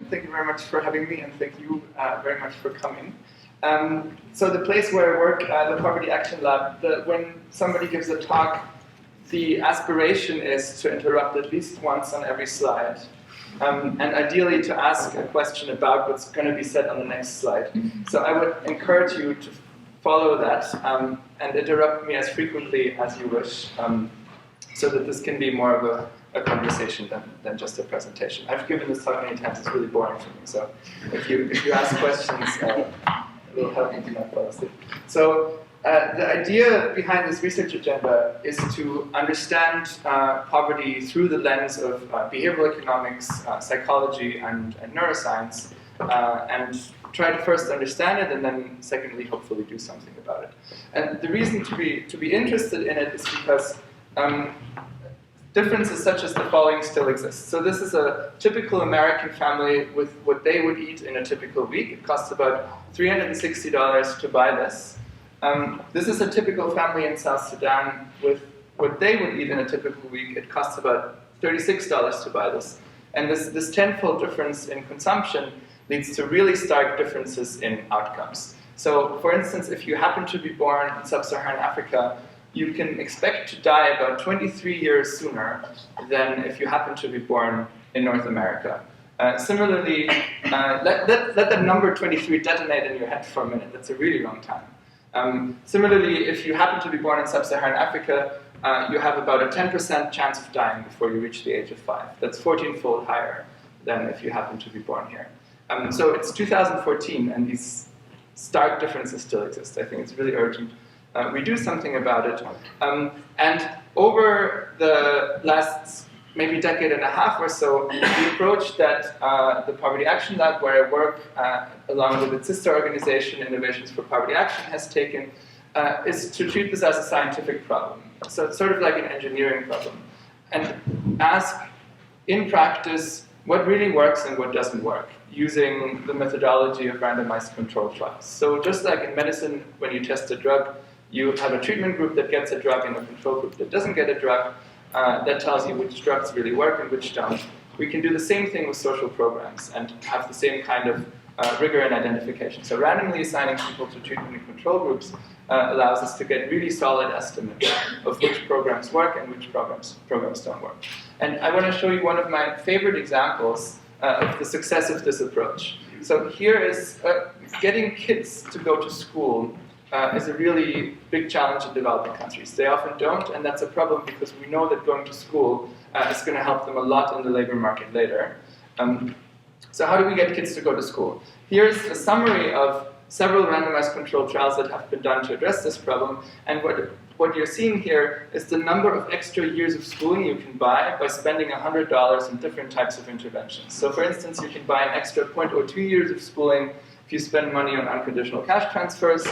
Thank you very much for having me, and thank you very much for coming. So the place where I work, the Poverty Action Lab, when somebody gives a talk, the aspiration is to interrupt at least once on every slide. And ideally to ask a question about what's going to be said on the next slide. So I would encourage you to follow that and interrupt me as frequently as you wish, so that this can be more of a conversation than just a presentation. I've given this talk many times, it's really boring for me, so if you ask questions, it will help me to not fall asleep. So the idea behind this research agenda is to understand poverty through the lens of behavioral economics, psychology, and neuroscience, and try to first understand it, and then secondly, hopefully do something about it. And the reason to be interested in it is because differences such as the following still exist. So this is a typical American family with what they would eat in a typical week. It costs about $360 to buy this. This is a typical family in South Sudan with what they would eat in a typical week. It costs about $36 to buy this. And this tenfold difference in consumption leads to really stark differences in outcomes. So, for instance, if you happen to be born in sub-Saharan Africa, you can expect to die about 23 years sooner than if you happen to be born in North America. Similarly, let that number 23 detonate in your head for a minute. That's a really long time. Similarly, if you happen to be born in sub-Saharan Africa, you have about a 10% chance of dying before you reach the age of 5. That's 14-fold higher than if you happen to be born here. So it's 2014, and these stark differences still exist. I think it's really urgent we do something about it. And over the last maybe decade and a half or so, the approach that the Poverty Action Lab, where I work along with its sister organization, Innovations for Poverty Action, has taken is to treat this as a scientific problem. So it's sort of like an engineering problem. And ask, in practice, what really works and what doesn't work, using the methodology of randomized controlled trials. So just like in medicine, when you test a drug, you have a treatment group that gets a drug and a control group that doesn't get a drug. That tells you which drugs really work and which don't. We can do the same thing with social programs and have the same kind of rigor and identification. So randomly assigning people to treatment and control groups allows us to get really solid estimates of which programs work and which programs don't work. And I want to show you one of my favorite examples of the success of this approach. So here is getting kids to go to school is a really big challenge in developing countries. They often don't, and that's a problem because we know that going to school is going to help them a lot in the labor market later. So how do we get kids to go to school? Here's a summary of several randomized controlled trials that have been done to address this problem, and what you're seeing here is the number of extra years of schooling you can buy by spending $100 in different types of interventions. So for instance, you can buy an extra 0.02 years of schooling if you spend money on unconditional cash transfers.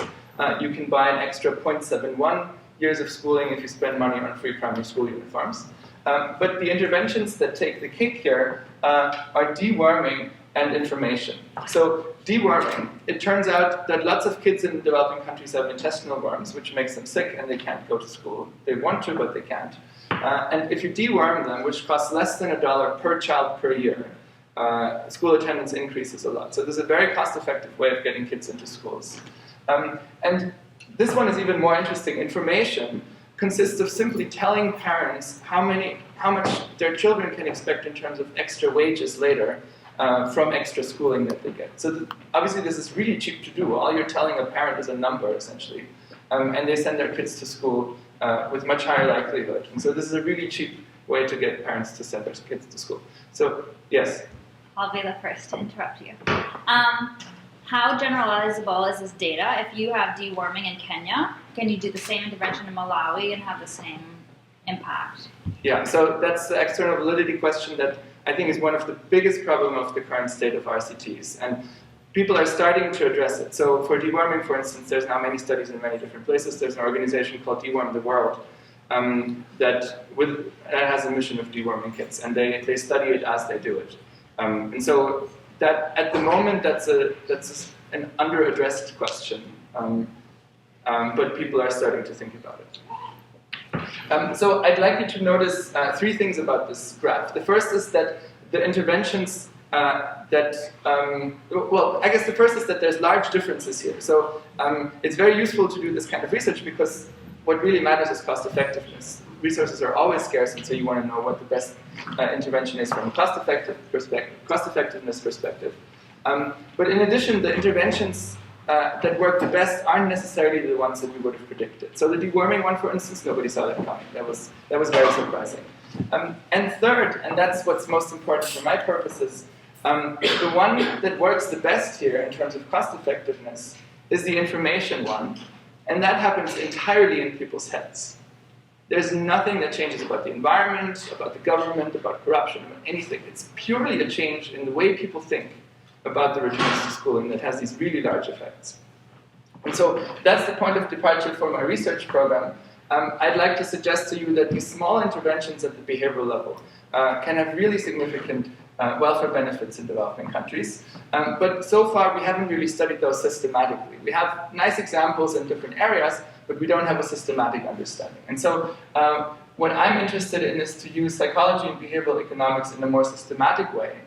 You can buy an extra 0.71 years of schooling if you spend money on free primary school uniforms. But the interventions that take the cake here are deworming and information. So deworming, it turns out that lots of kids in developing countries have intestinal worms, which makes them sick and they can't go to school. They want to, but they can't. And if you deworm them, which costs less than $1 per child per year, school attendance increases a lot. So this is a very cost-effective way of getting kids into schools. And this one is even more interesting. Information consists of simply telling parents how much their children can expect in terms of extra wages later from extra schooling that they get. So obviously this is really cheap to do. All you're telling a parent is a number, essentially. And they send their kids to school with much higher likelihood. And so this is a really cheap way to get parents to send their kids to school. So, yes? I'll be the first to interrupt you. How generalizable is this data? If you have deworming in Kenya, can you do the same intervention in Malawi and have the same impact? Yeah, so that's the external validity question that I think is one of the biggest problems of the current state of RCTs. And people are starting to address it. So for deworming, for instance, there's now many studies in many different places. There's an organization called Deworm the World that has a mission of deworming kids, and they study it as they do it. And so that at the moment that's an under-addressed question, but people are starting to think about it. So I'd like you to notice three things about this graph. The first is that the interventions well, I guess the first is that there's large differences here. So it's very useful to do this kind of research because what really matters is cost effectiveness. Resources are always scarce, and so you want to know what the best intervention is from a cost effectiveness perspective. But in addition, the interventions that work the best aren't necessarily the ones that we would have predicted. So the deworming one, for instance, nobody saw that coming. That was very surprising. And third, and that's what's most important for my purposes, the one that works the best here in terms of cost effectiveness is the information one, and that happens entirely in people's heads. There's nothing that changes about the environment, about the government, about corruption, about anything. It's purely a change in the way people think about the returns to schooling that has these really large effects. And so that's the point of departure for my research program. I'd like to suggest to you that these small interventions at the behavioral level can have really significant welfare benefits in developing countries. But so far, we haven't really studied those systematically. We have nice examples in different areas, but we don't have a systematic understanding. And so what I'm interested in is to use psychology and behavioral economics in a more systematic way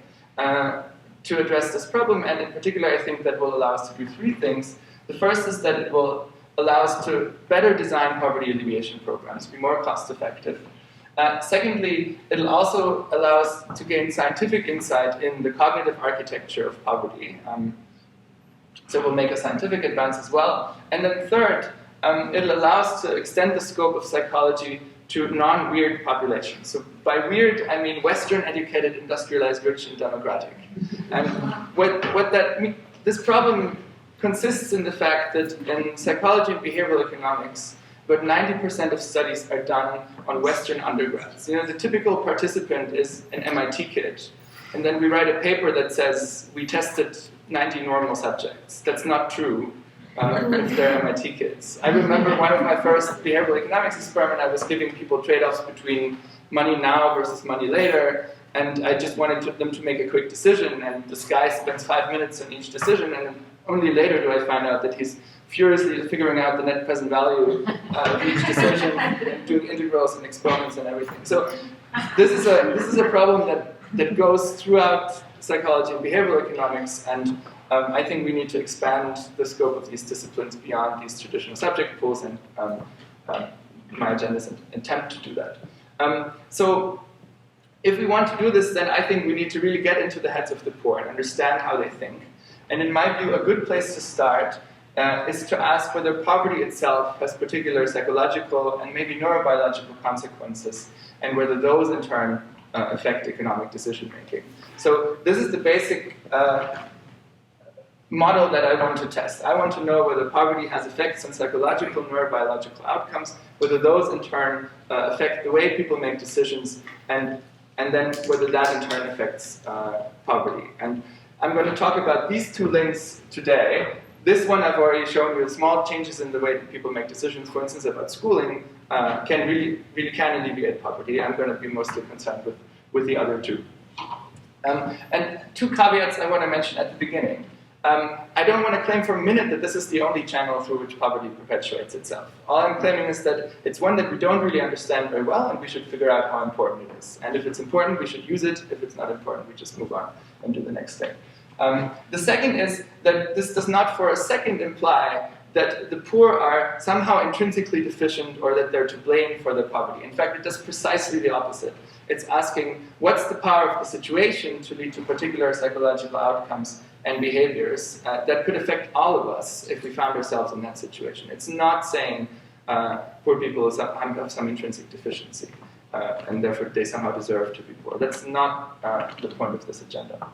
to address this problem. And in particular, I think that will allow us to do three things. The first is that it will allow us to better design poverty alleviation programs, be more cost effective. Secondly, it'll also allow us to gain scientific insight in the cognitive architecture of poverty. So it will make a scientific advance as well. And then third, it'll allow us to extend the scope of psychology to non-weird populations. So by weird, I mean Western educated, industrialized, rich, and democratic. And what that means, this problem consists in the fact that in psychology and behavioral economics, about 90% of studies are done on Western undergrads. You know, the typical participant is an MIT kid. And then we write a paper that says we tested 90 normal subjects. That's not true if they're MIT kids. I remember one of my first behavioral economics experiments, I was giving people trade-offs between money now versus money later. And I just wanted them to make a quick decision. And this guy spends 5 minutes on each decision. And only later do I find out that he's furiously figuring out the net present value of each decision, and doing integrals and exponents and everything. So this is a problem that goes throughout psychology and behavioral economics, and I think we need to expand the scope of these disciplines beyond these traditional subject pools, and my agenda is an attempt to do that. So if we want to do this, then I think we need to really get into the heads of the poor and understand how they think. And in my view, a good place to start is to ask whether poverty itself has particular psychological and maybe neurobiological consequences, and whether those in turn affect economic decision making. So this is the basic model that I want to test. I want to know whether poverty has effects on psychological and neurobiological outcomes, whether those in turn affect the way people make decisions, and then whether that in turn affects poverty. And I'm going to talk about these two links today. This one I've already shown you, small changes in the way that people make decisions, for instance, about schooling, can really can alleviate poverty. I'm going to be mostly concerned with the other two. And two caveats I want to mention at the beginning. I don't want to claim for a minute that this is the only channel through which poverty perpetuates itself. All I'm claiming is that it's one that we don't really understand very well, and we should figure out how important it is. And if it's important, we should use it. If it's not important, we just move on and do the next thing. The second is that this does not for a second imply that the poor are somehow intrinsically deficient or that they're to blame for their poverty. In fact, it does precisely the opposite. It's asking, what's the power of the situation to lead to particular psychological outcomes and behaviors that could affect all of us if we found ourselves in that situation. It's not saying poor people have some intrinsic deficiency and therefore they somehow deserve to be poor. That's not the point of this agenda.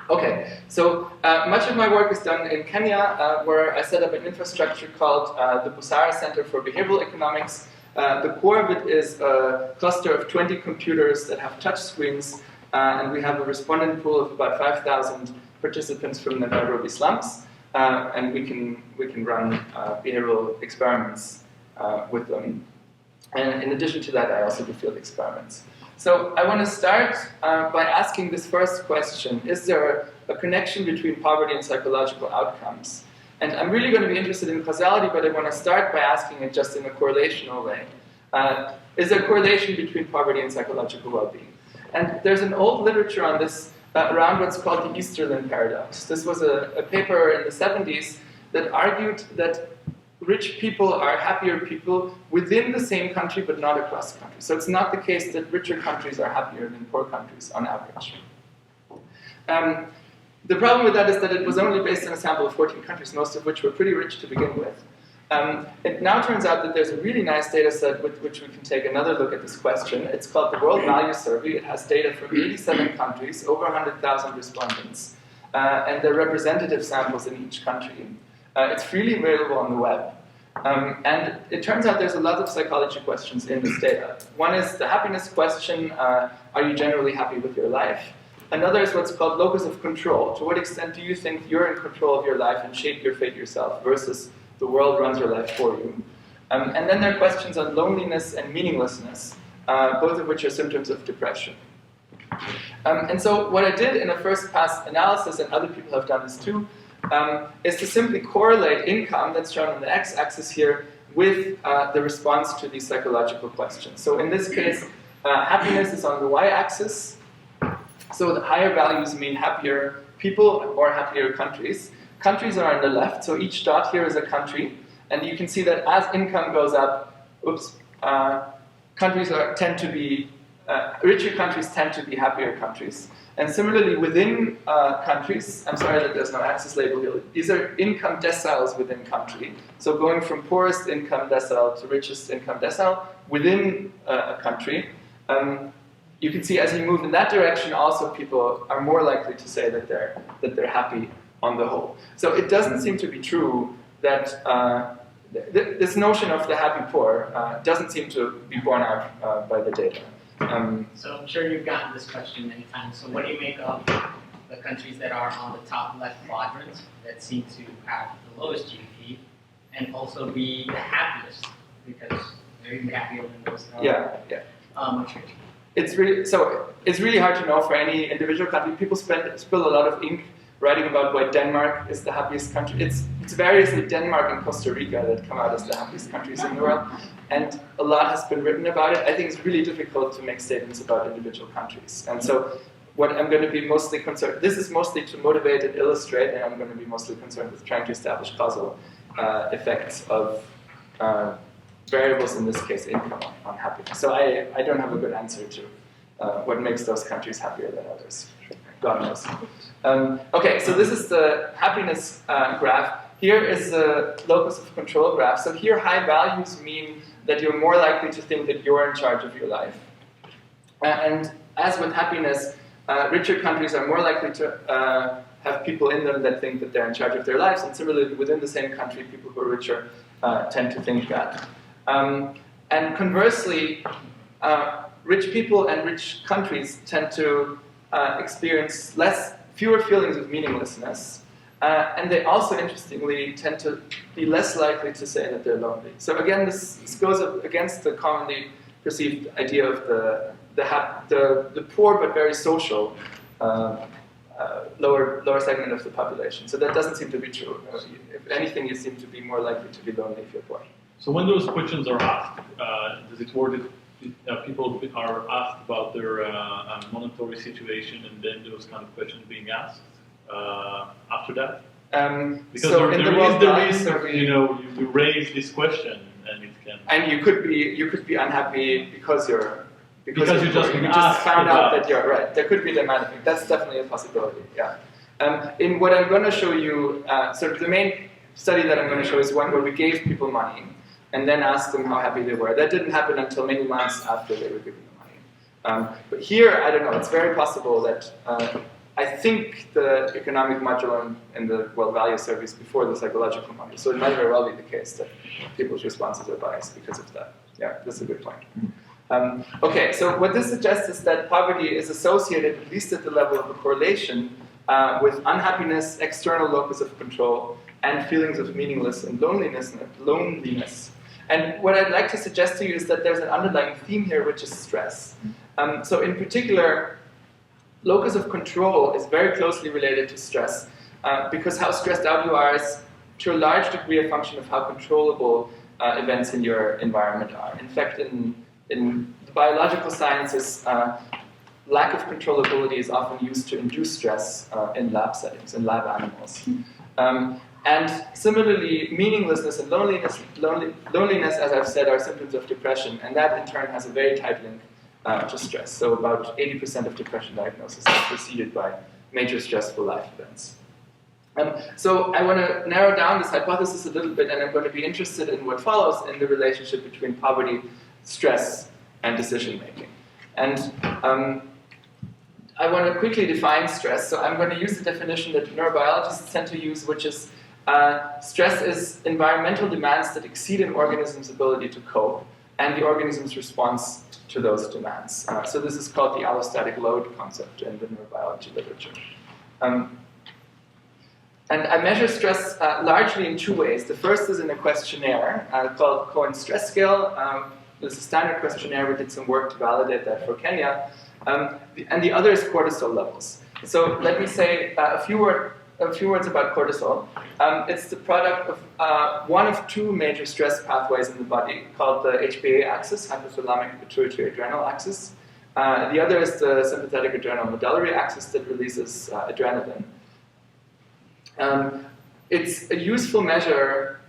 Okay, so much of my work is done in Kenya, where I set up an infrastructure called the Busara Center for Behavioral Economics. The core of it is a cluster of 20 computers that have touch screens, and we have a respondent pool of about 5,000 participants from the Nairobi slums, and we can run behavioral experiments with them. And in addition to that, I also do field experiments. So I want to start by asking this first question. Is there a connection between poverty and psychological outcomes? And I'm really going to be interested in causality, but I want to start by asking it just in a correlational way. Is there a correlation between poverty and psychological well-being? And there's an old literature on this around what's called the Easterlin paradox. This was a paper in the 70s that argued that rich people are happier people within the same country but not across the country. So it's not the case that richer countries are happier than poor countries on average. The problem with that is that it was only based on a sample of 14 countries, most of which were pretty rich to begin with. It now turns out that there's a really nice data set with which we can take another look at this question. It's called the World Value Survey. It has data from 87 countries, over 100,000 respondents, and they're representative samples in each country. It's freely available on the web. And it turns out there's a lot of psychology questions in this data. One is the happiness question, are you generally happy with your life? Another is what's called locus of control. To what extent do you think you're in control of your life and shape your fate yourself versus the world runs your life for you? And then there are questions on loneliness and meaninglessness, both of which are symptoms of depression. And so what I did in a first pass analysis, and other people have done this too, is to simply correlate income, that's shown on the x-axis here, with the response to these psychological questions. So in this case, happiness is on the y-axis. So the higher values mean happier people or happier countries. Countries are on the left, so each dot here is a country. And you can see that as income goes up, countries tend to be, richer countries tend to be happier countries. And similarly, within countries, I'm sorry that there's no axis label here, these are income deciles within country. So going from poorest income decile to richest income decile within a country. You can see as you move in that direction, also people are more likely to say that they're happy on the whole. So it doesn't seem to be true that this notion of the happy poor doesn't seem to be borne out by the data. So I'm sure you've gotten this question many times. So what do you make of the countries that are on the top left quadrant that seem to have the lowest GDP and also be the happiest because they're even happier than those that are much richer? It's really hard to know for any individual country. People spill a lot of ink writing about why Denmark is the happiest country. It's variously Denmark and Costa Rica that come out as the happiest countries in the world, and a lot has been written about it. I think it's really difficult to make statements about individual countries. And so what I'm going to be mostly concerned, this is mostly to motivate and illustrate, and I'm going to be mostly concerned with trying to establish causal effects of variables, in this case income, on happiness. So I don't have a good answer to what makes those countries happier than others. God knows. Okay, so this is the happiness graph. Here is the locus of control graph. So here high values mean that you're more likely to think that you're in charge of your life. And as with happiness, richer countries are more likely to have people in them that think that they're in charge of their lives, and similarly within the same country, people who are richer tend to think that. And conversely, rich people and rich countries tend to experience fewer feelings of meaninglessness, and they also, interestingly, tend to be less likely to say that they're lonely. So again, this goes up against the commonly perceived idea of the poor but very social lower segment of the population. So that doesn't seem to be true. If anything, you seem to be more likely to be lonely if you're poor. So when those questions are asked, does it work that people are asked about their monetary situation and then those kind of questions being asked after that? Because so in the World Value Survey, you raise this question and it can. And you could be unhappy because you just found out that you're right. There could be dynamic. That's definitely a possibility. Yeah. In what I'm going to show you, so the main study that I'm going to show is one where we gave people money and then asked them how happy they were. That didn't happen until many months after they were given the money. But here, I don't know. It's very possible that I think the economic module in the World Value Survey is before the psychological module. So it might very well be the case that people's responses are biased because of that. Yeah, that's a good point. Okay, so what this suggests is that poverty is associated, at least at the level of a correlation, with unhappiness, external locus of control, and feelings of meaninglessness and loneliness. And what I'd like to suggest to you is that there's an underlying theme here, which is stress. So in particular, locus of control is very closely related to stress, because how stressed out you are is to a large degree a function of how controllable events in your environment are. In fact, in the biological sciences, lack of controllability is often used to induce stress in lab settings, in lab animals. And similarly, meaninglessness and loneliness, as I've said, are symptoms of depression, and that in turn has a very tight link to stress. So about 80% of depression diagnoses are preceded by major stressful life events. So I want to narrow down this hypothesis a little bit, and I'm going to be interested in what follows in the relationship between poverty, stress, and decision making. And I want to quickly define stress, so I'm going to use the definition that neurobiologists tend to use, which is stress is environmental demands that exceed an organism's ability to cope, and the organism's response to those demands. So this is called the allostatic load concept in the neurobiology literature. And I measure stress largely in two ways. The first is in a questionnaire called Cohen's Stress Scale. This is a standard questionnaire. We did some work to validate that for Kenya. And the other is cortisol levels. So let me say a few words about cortisol. It's the product of one of two major stress pathways in the body called the HPA axis, hypothalamic pituitary adrenal axis. The other is the sympathetic adrenal medullary axis that releases adrenaline. It's a useful measure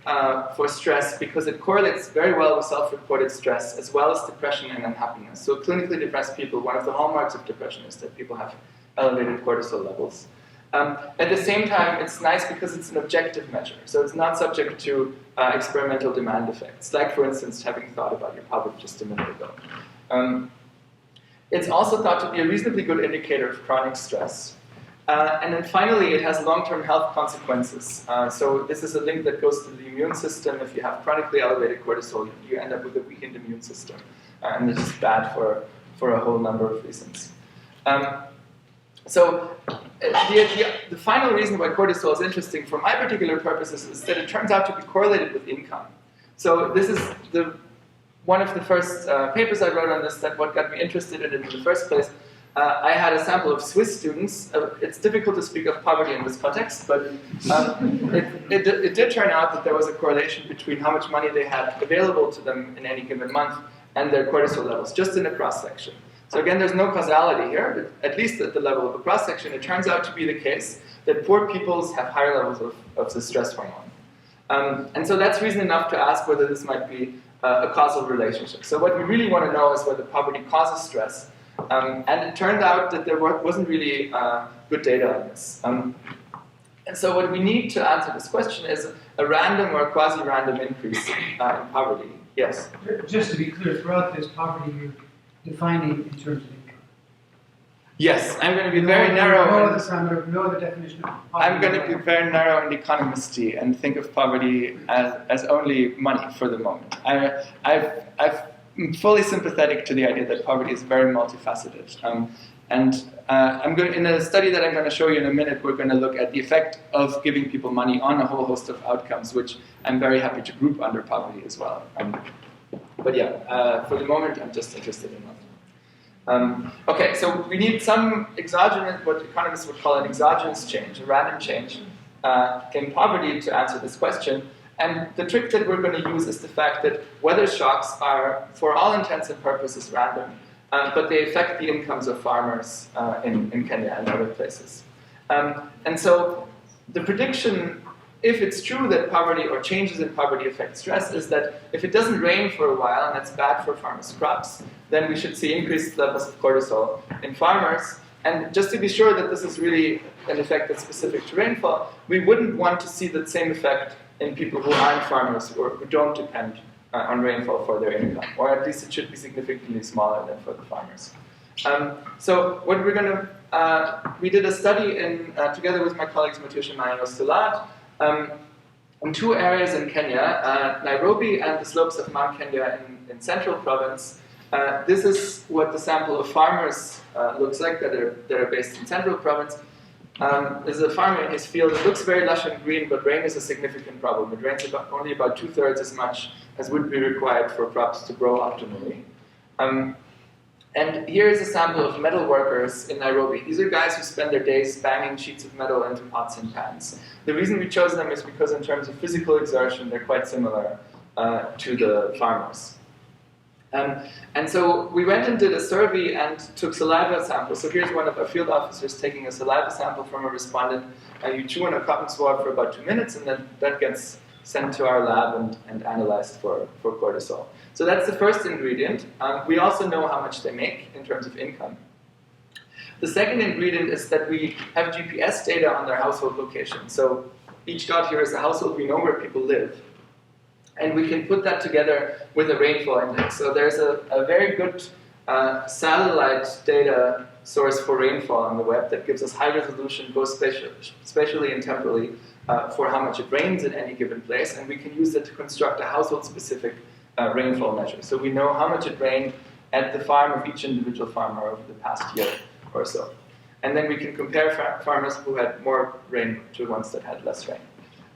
for stress because it correlates very well with self-reported stress as well as depression and unhappiness. So clinically depressed people, one of the hallmarks of depression is that people have elevated cortisol levels. At the same time, it's nice because it's an objective measure. So it's not subject to experimental demand effects, like for instance, having thought about your poverty just a minute ago. It's also thought to be a reasonably good indicator of chronic stress. And then finally, it has long-term health consequences. So this is a link that goes to the immune system. If you have chronically elevated cortisol, you end up with a weakened immune system. And this is bad for a whole number of reasons. So the final reason why cortisol is interesting for my particular purposes is that it turns out to be correlated with income. So this is one of the first papers I wrote on this, that what got me interested in it in the first place. I had a sample of Swiss students. It's difficult to speak of poverty in this context, but it did turn out that there was a correlation between how much money they had available to them in any given month and their cortisol levels, just in a cross-section. So again, there's no causality here, but at least at the level of a cross-section, it turns out to be the case that poor peoples have higher levels of the stress hormone. And so that's reason enough to ask whether this might be a causal relationship. So what we really want to know is whether poverty causes stress. And it turned out that there wasn't really good data on this. And so what we need to answer this question is a random or quasi-random increase in poverty. Yes? Just to be clear, throughout this poverty, you're defining in terms of income. Yes, I'm going to be very narrow. No other definition of poverty. I'm going to be very narrow in economisty and think of poverty as only money for the moment. I'm fully sympathetic to the idea that poverty is very multifaceted. I'm going in a study that I'm going to show you in a minute, we're going to look at the effect of giving people money on a whole host of outcomes, which I'm very happy to group under poverty as well. But yeah, for the moment, I'm just interested in money. Okay, so we need some exogenous, what economists would call an exogenous change, a random change in poverty to answer this question. And the trick that we're going to use is the fact that weather shocks are, for all intents and purposes, random, but they affect the incomes of farmers in Kenya and other places. And so the prediction, if it's true that poverty or changes in poverty affect stress, is that if it doesn't rain for a while and that's bad for farmers' crops, then we should see increased levels of cortisol in farmers. And just to be sure that this is really an effect that's specific to rainfall, we wouldn't want to see that same effect in people who aren't farmers or who don't depend on rainfall for their income, or at least it should be significantly smaller than for the farmers. So what we're going to, we did a study together with my colleagues Matusha Mayo Stulat in two areas in Kenya, Nairobi and the slopes of Mount Kenya in Central Province. This is what the sample of farmers looks like that are based in Central Province. There's a farmer in his field. It looks very lush and green, but rain is a significant problem. It rains only about 2/3 as much as would be required for crops to grow optimally. And here is a sample of metal workers in Nairobi. These are guys who spend their days banging sheets of metal into pots and pans. The reason we chose them is because in terms of physical exertion, they're quite similar to the farmers. And so we went and did a survey and took saliva samples. So here's one of our field officers taking a saliva sample from a respondent. You chew on a cotton swab for about 2 minutes, and then that gets sent to our lab and analyzed for cortisol. So that's the first ingredient. We also know how much they make in terms of income. The second ingredient is that we have GPS data on their household location. So each dot here is a household. We know where people live. And we can put that together with a rainfall index. So there's a very good satellite data source for rainfall on the web that gives us high resolution, both spatially and temporally, for how much it rains in any given place. And we can use it to construct a household-specific rainfall measure. So we know how much it rained at the farm of each individual farmer over the past year or so. And then we can compare farmers who had more rain to ones that had less rain.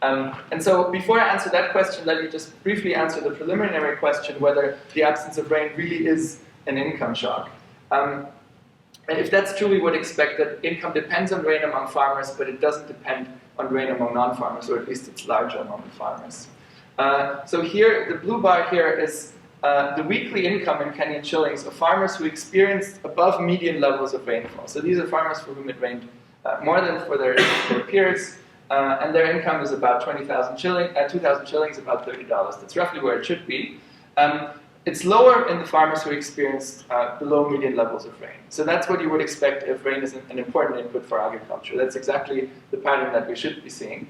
And so before I answer that question, let me just briefly answer the preliminary question whether the absence of rain really is an income shock. And if that's true, we would expect that income depends on rain among farmers, but it doesn't depend on rain among non-farmers, or at least it's larger among the farmers. So here, the blue bar here is the weekly income in Kenyan shillings of farmers who experienced above median levels of rainfall. So these are farmers for whom it rained more than for their peers. And their income is about 2,000 shillings, about $30. That's roughly where it should be. It's lower in the farmers who experienced below median levels of rain. So that's what you would expect if rain is an important input for agriculture. That's exactly the pattern that we should be seeing.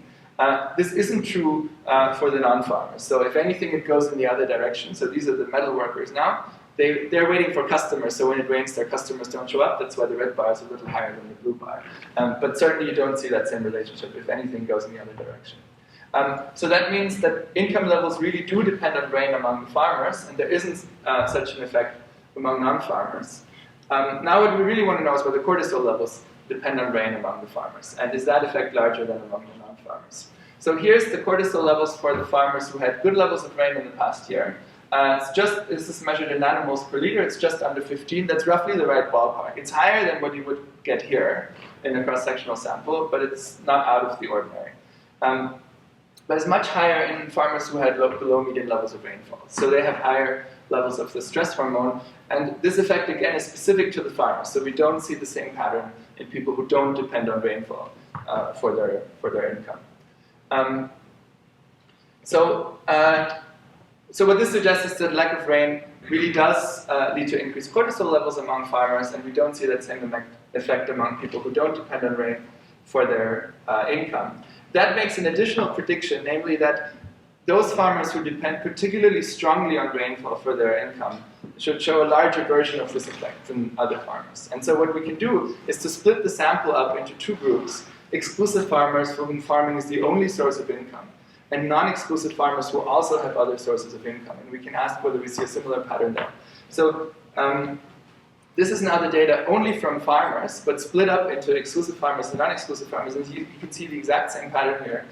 This isn't true for the non-farmers. So if anything, it goes in the other direction. So these are the metal workers now. They're waiting for customers, so when it rains, their customers don't show up. That's why the red bar is a little higher than the blue bar. But certainly you don't see that same relationship. If anything, goes in the other direction. So that means that income levels really do depend on rain among the farmers, and there isn't such an effect among non-farmers. Now what we really want to know is whether cortisol levels depend on rain among the farmers, and is that effect larger than among the non-farmers? So here's the cortisol levels for the farmers who had good levels of rain in the past year. This is measured in nanomoles per liter. It's just under 15. That's roughly the right ballpark. It's higher than what you would get here in a cross-sectional sample, but it's not out of the ordinary. But it's much higher in farmers who had below median levels of rainfall. So they have higher levels of the stress hormone. And this effect, again, is specific to the farmers. So we don't see the same pattern in people who don't depend on rainfall for their income. So what this suggests is that lack of rain really does lead to increased cortisol levels among farmers, and we don't see that same effect among people who don't depend on rain for their income. That makes an additional prediction, namely that those farmers who depend particularly strongly on rainfall for their income should show a larger version of this effect than other farmers. And so what we can do is to split the sample up into two groups: exclusive farmers for whom farming is the only source of income, and non-exclusive farmers who also have other sources of income. And we can ask whether we see a similar pattern there. So this is now the data only from farmers, but split up into exclusive farmers and non-exclusive farmers. And you can see the exact same pattern here.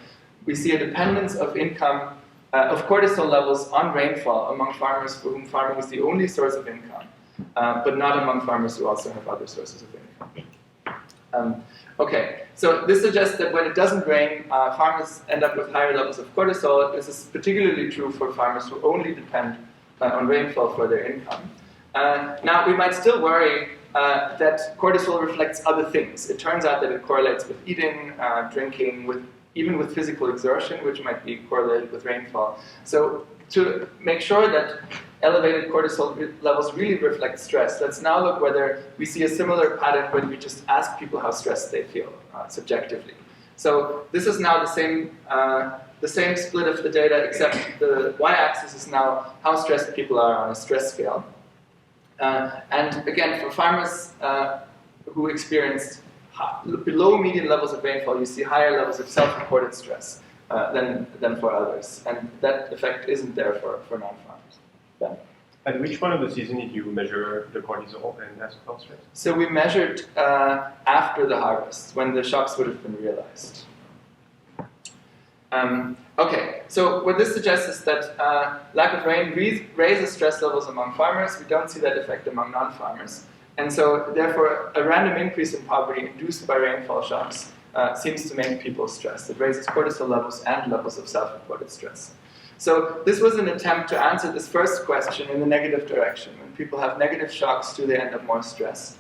We see a dependence of income, of cortisol levels on rainfall among farmers for whom farming is the only source of income, but not among farmers who also have other sources of income. Okay, so this suggests that when it doesn't rain, farmers end up with higher levels of cortisol. This is particularly true for farmers who only depend on rainfall for their income. Now, we might still worry that cortisol reflects other things. It turns out that it correlates with eating, drinking, even with physical exertion, which might be correlated with rainfall. So to make sure that elevated cortisol levels really reflect stress, let's now look whether we see a similar pattern when we just ask people how stressed they feel subjectively. So this is now the same split of the data, except the y-axis is now how stressed people are on a stress scale. And again, for farmers who experienced below median levels of rainfall, you see higher levels of self-reported stress than for others. And that effect isn't there for non-farmers. Yeah. At which point of the season did you measure the cortisol and acetyl stress? So we measured after the harvest, when the shocks would have been realized. Okay, so what this suggests is that lack of rain raises stress levels among farmers. We don't see that effect among non-farmers. And so, therefore, a random increase in poverty induced by rainfall shocks seems to make people stressed. It raises cortisol levels and levels of self-reported stress. So this was an attempt to answer this first question in the negative direction. When people have negative shocks, do they end up more stressed?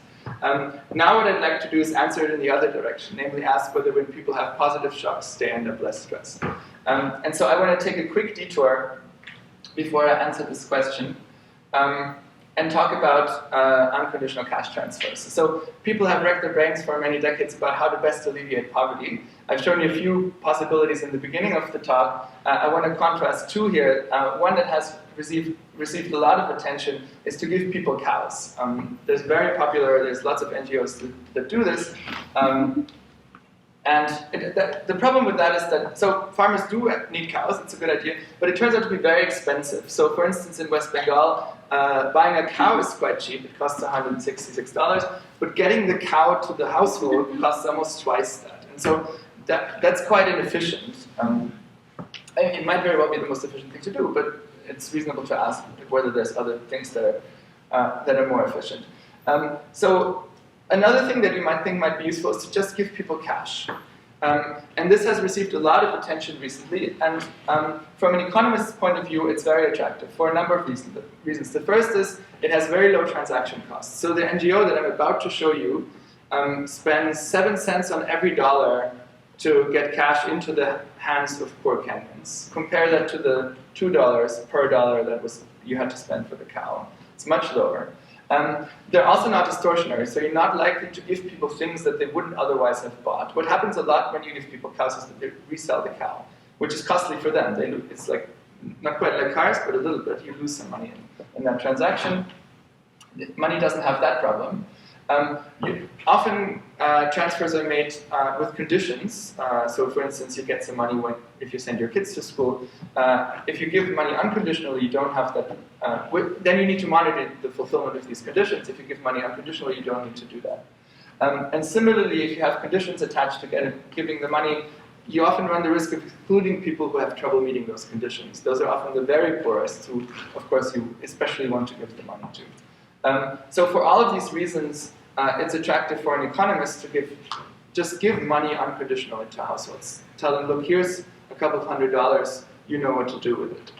Now what I'd like to do is answer it in the other direction, namely ask whether when people have positive shocks, they end up less stressed. And so I want to take a quick detour before I answer this question and talk about unconditional cash transfers. So people have wrecked their brains for many decades about how to best alleviate poverty. I've shown you a few possibilities in the beginning of the talk. I want to contrast two here. One that has received a lot of attention is to give people cows. There's lots of NGOs that do this. The problem with that is that, so farmers do need cows, it's a good idea, but it turns out to be very expensive. So for instance, in West Bengal, buying a cow is quite cheap, it costs $166, but getting the cow to the household costs almost twice that. And so that's quite inefficient. It might very well be the most efficient thing to do, but it's reasonable to ask whether there's other things that are more efficient. So another thing that you might think might be useful is to just give people cash. And this has received a lot of attention recently, and from an economist's point of view, it's very attractive for a number of reasons. The first is it has very low transaction costs. So the NGO that I'm about to show you spends 7 cents on every dollar to get cash into the hands of poor Kenyans. Compare that to the $2 per dollar that you had to spend for the cow. It's much lower. They're also not distortionary, so you're not likely to give people things that they wouldn't otherwise have bought. What happens a lot when you give people cows is that they resell the cow, which is costly for them. It's like, not quite like cars, but a little bit. You lose some money in that transaction. Money doesn't have that problem. Often transfers are made with conditions. So for instance, you get some money if you send your kids to school. If you give money unconditionally, you don't have that. Then you need to monitor the fulfillment of these conditions. If you give money unconditionally, you don't need to do that. And similarly, if you have conditions attached to giving the money, you often run the risk of excluding people who have trouble meeting those conditions. Those are often the very poorest who, of course, you especially want to give the money to. So for all of these reasons, it's attractive for an economist to just give money unconditionally to households. Tell them, look, here's a couple of $100, you know what to do with it.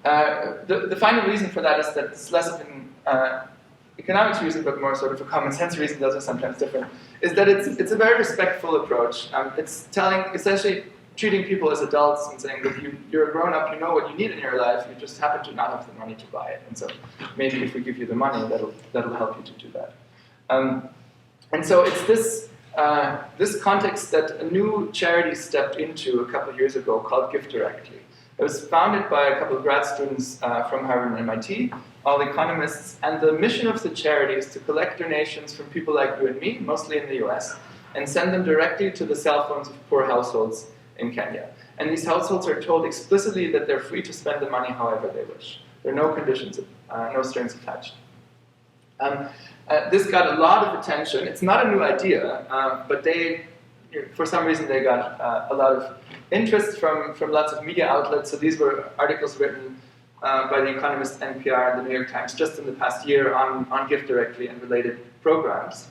The final reason for that is that it's less of an economics reason, but more sort of a common sense reason, those are sometimes different, is that it's a very respectful approach. It's essentially treating people as adults and saying that you're a grown-up, you know what you need in your life, you just happen to not have the money to buy it. And so maybe if we give you the money, that'll help you to do that. And so it's this context that a new charity stepped into a couple of years ago called Give Directly. It was founded by a couple of grad students from Harvard and MIT, all economists, and the mission of the charity is to collect donations from people like you and me, mostly in the US, and send them directly to the cell phones of poor households in Kenya. And these households are told explicitly that they're free to spend the money however they wish. There are no conditions, no strings attached. This got a lot of attention. It's not a new idea, but for some reason they got a lot of interest from lots of media outlets. So these were articles written by The Economist, NPR, and the New York Times just in the past year on Give Directly and related programs.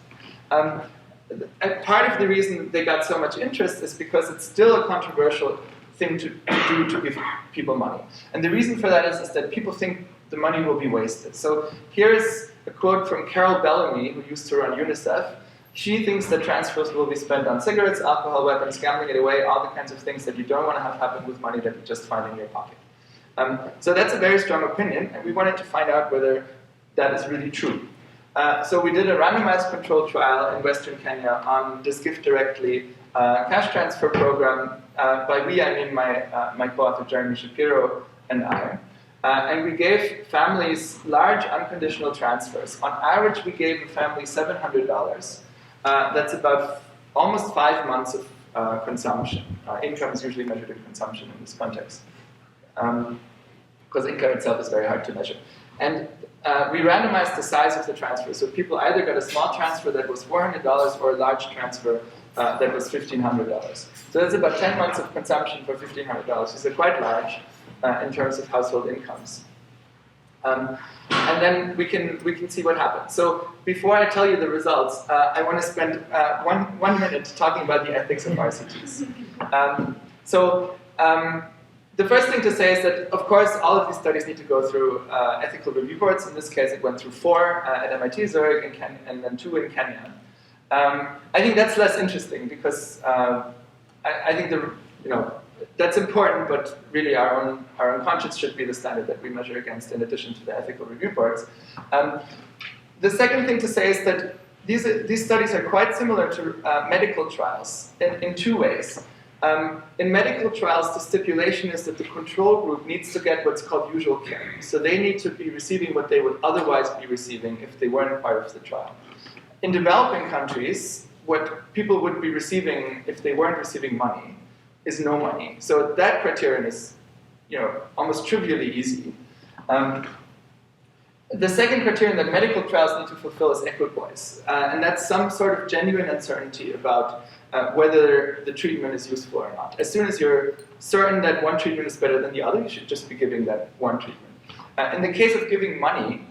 And part of the reason they got so much interest is because it's still a controversial thing to do to give people money. And the reason for that is that people think the money will be wasted. So here's a quote from Carol Bellamy, who used to run UNICEF. She thinks that transfers will be spent on cigarettes, alcohol, weapons, gambling it away, all the kinds of things that you don't want to have happen with money that you just find in your pocket. So that's a very strong opinion, and we wanted to find out whether that is really true. So we did a randomized controlled trial in Western Kenya on this Give Directly cash transfer program. By we, I mean my co-author Jeremy Shapiro and I. And we gave families large unconditional transfers. On average, we gave a family $700. That's about almost 5 months of consumption. Income is usually measured in consumption in this context, because income itself is very hard to measure. And we randomized the size of the transfer. So people either got a small transfer that was $400 or a large transfer that was $1,500. So that's about 10 months of consumption for $1,500. These are quite large in terms of household incomes. And then we can see what happens. So before I tell you the results, I want to spend one minute talking about the ethics of RCTs. the first thing to say is that, of course, all of these studies need to go through ethical review boards. In this case, it went through 4 at MIT, Zurich, and then 2 in Kenya. I think that's less interesting because I think that's important, but really our own conscience should be the standard that we measure against, in addition to the ethical review boards. The second thing to say is that these studies are quite similar to medical trials in 2 ways. In medical trials, the stipulation is that the control group needs to get what's called usual care. So they need to be receiving what they would otherwise be receiving if they weren't part of the trial. In developing countries, what people would be receiving if they weren't receiving money is no money. So that criterion is, almost trivially easy. The second criterion that medical trials need to fulfill is equipoise, and that's some sort of genuine uncertainty about whether the treatment is useful or not. As soon as you're certain that one treatment is better than the other, you should just be giving that one treatment. In the case of giving money,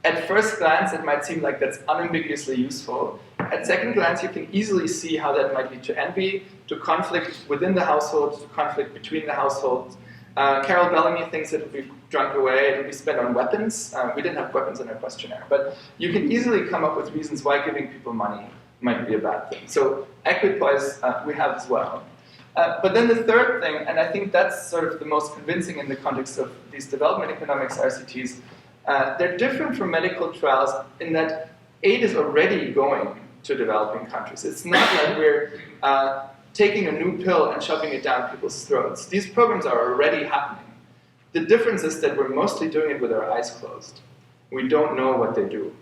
at first glance it might seem like that's unambiguously useful. At second glance, you can easily see how that might lead to envy, to conflict within the household, to conflict between the households. Carol Bellamy thinks it will be drunk away, it will be spent on weapons. We didn't have weapons in our questionnaire, but you can easily come up with reasons why giving people money might be a bad thing. So equipoise we have as well. But then the third thing, and I think that's sort of the most convincing in the context of these development economics RCTs, they're different from medical trials in that aid is already going to developing countries. It's not like we're taking a new pill and shoving it down people's throats. These programs are already happening. The difference is that we're mostly doing it with our eyes closed. We don't know what they do.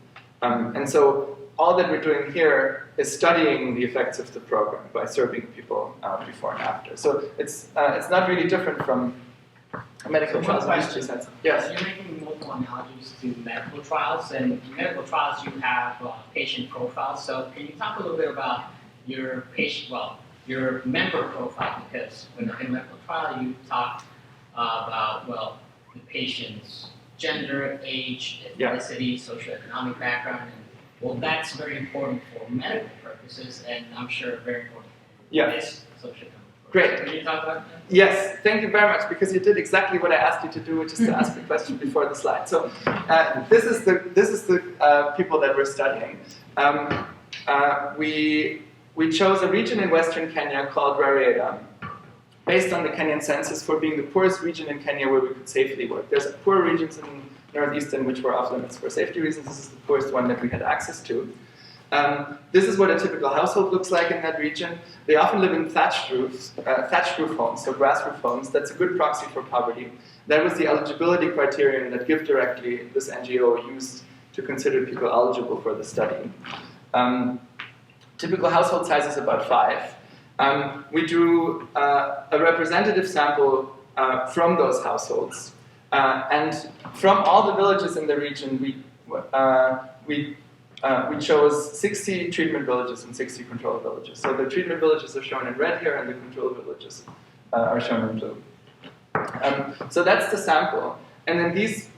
And so all that we're doing here is studying the effects of the program by surveying people before and after. So it's not really different from medical trials. Yes? You're making multiple analogies to medical trials, and in medical trials you have patient profiles. So can you talk a little bit about your your member profile? Because in a medical trial you talk about the patient's gender, age, ethnicity, socioeconomic background, and that's very important for medical purposes, and I'm sure very important for this socioeconomic. Great. Can you talk about that? Yes, thank you very much, because you did exactly what I asked you to do, which is to ask the question before the slide. So this is the people that we're studying. We chose a region in Western Kenya called Rarieda, based on the Kenyan census, for being the poorest region in Kenya where we could safely work. There's poor regions in northeastern which were off limits for safety reasons. This is the poorest one that we had access to. This is what a typical household looks like in that region. They often live in thatched roof homes, so grass roof homes. That's a good proxy for poverty. That was the eligibility criterion that GiveDirectly, this NGO, used to consider people eligible for the study. Typical household size is about 5. We drew a representative sample from those households. And from all the villages in the region, we chose 60 treatment villages and 60 control villages. So the treatment villages are shown in red here, and the control villages are shown in blue. So that's the sample. And then these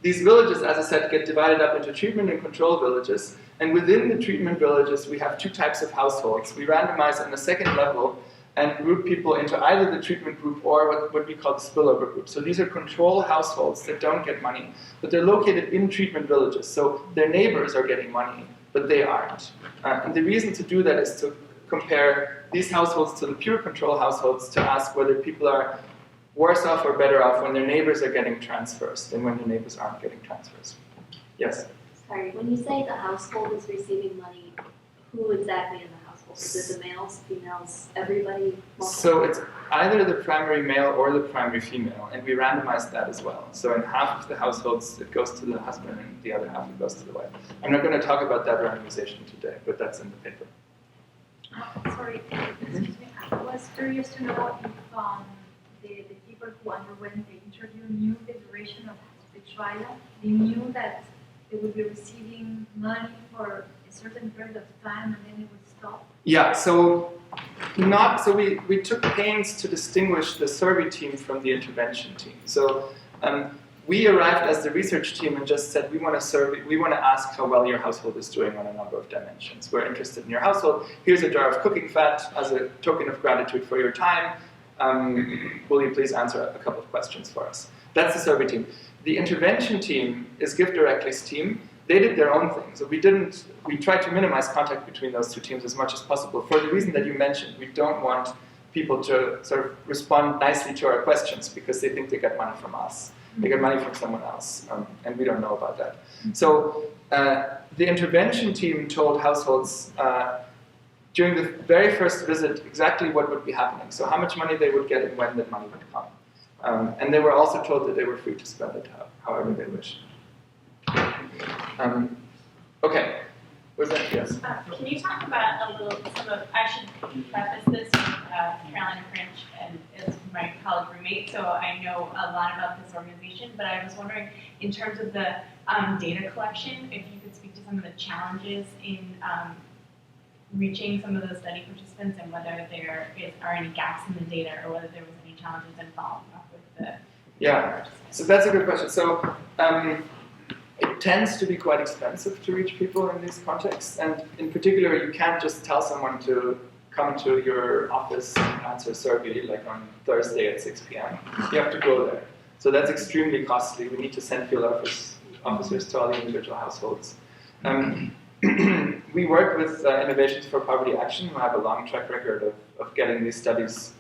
villages, as I said, get divided up into treatment and control villages. And within the treatment villages, we have 2 types of households. We randomize on the second level and group people into either the treatment group or what we call the spillover group. So these are control households that don't get money, but they're located in treatment villages. So their neighbors are getting money, but they aren't. And the reason to do that is to compare these households to the pure control households to ask whether people are worse off or better off when their neighbors are getting transfers than when their neighbors aren't getting transfers. Yes? Sorry, when you say the household is receiving money, who exactly in the household? Is it the males, females, everybody? So it's either the primary male or the primary female, and we randomized that as well. So in half of the households, it goes to the husband, and the other half it goes to the wife. I'm not going to talk about that randomization today, but that's in the paper. Sorry, excuse me. I was curious to know if the people who underwent the interview knew the duration of the trial. They knew that they would be receiving money for a certain period of time, and then it would stop. Yeah, so we took pains to distinguish the survey team from the intervention team. So we arrived as the research team and just said we want to ask how well your household is doing on a number of dimensions. We're interested in your household. Here's a jar of cooking fat as a token of gratitude for your time. will you please answer a couple of questions for us? That's the survey team. The intervention team is GiveDirectly's team. They did their own thing. So we tried to minimize contact between those two teams as much as possible for the reason that you mentioned. We don't want people to sort of respond nicely to our questions because they think they get money from us. They get money from someone else, and we don't know about that. So the intervention team told households during the very first visit exactly what would be happening. So how much money they would get and when that money would come. And they were also told that they were free to spend it however they wished. Okay, was that yes? Can you talk about a little, I should preface this with Caroline French and is my college roommate, so I know a lot about this organization, but I was wondering, in terms of the data collection, if you could speak to some of the challenges in reaching some of those study participants and whether there are any gaps in the data or whether there was any challenges in following up with the Yeah, so that's a good question. So it tends to be quite expensive to reach people in these contexts, and in particular, you can't just tell someone to come to your office and answer a survey like on Thursday at 6 p.m. You have to go there. So that's extremely costly. We need to send field officers to all the individual households. We work with Innovations for Poverty Action, who have a long track record of getting these studies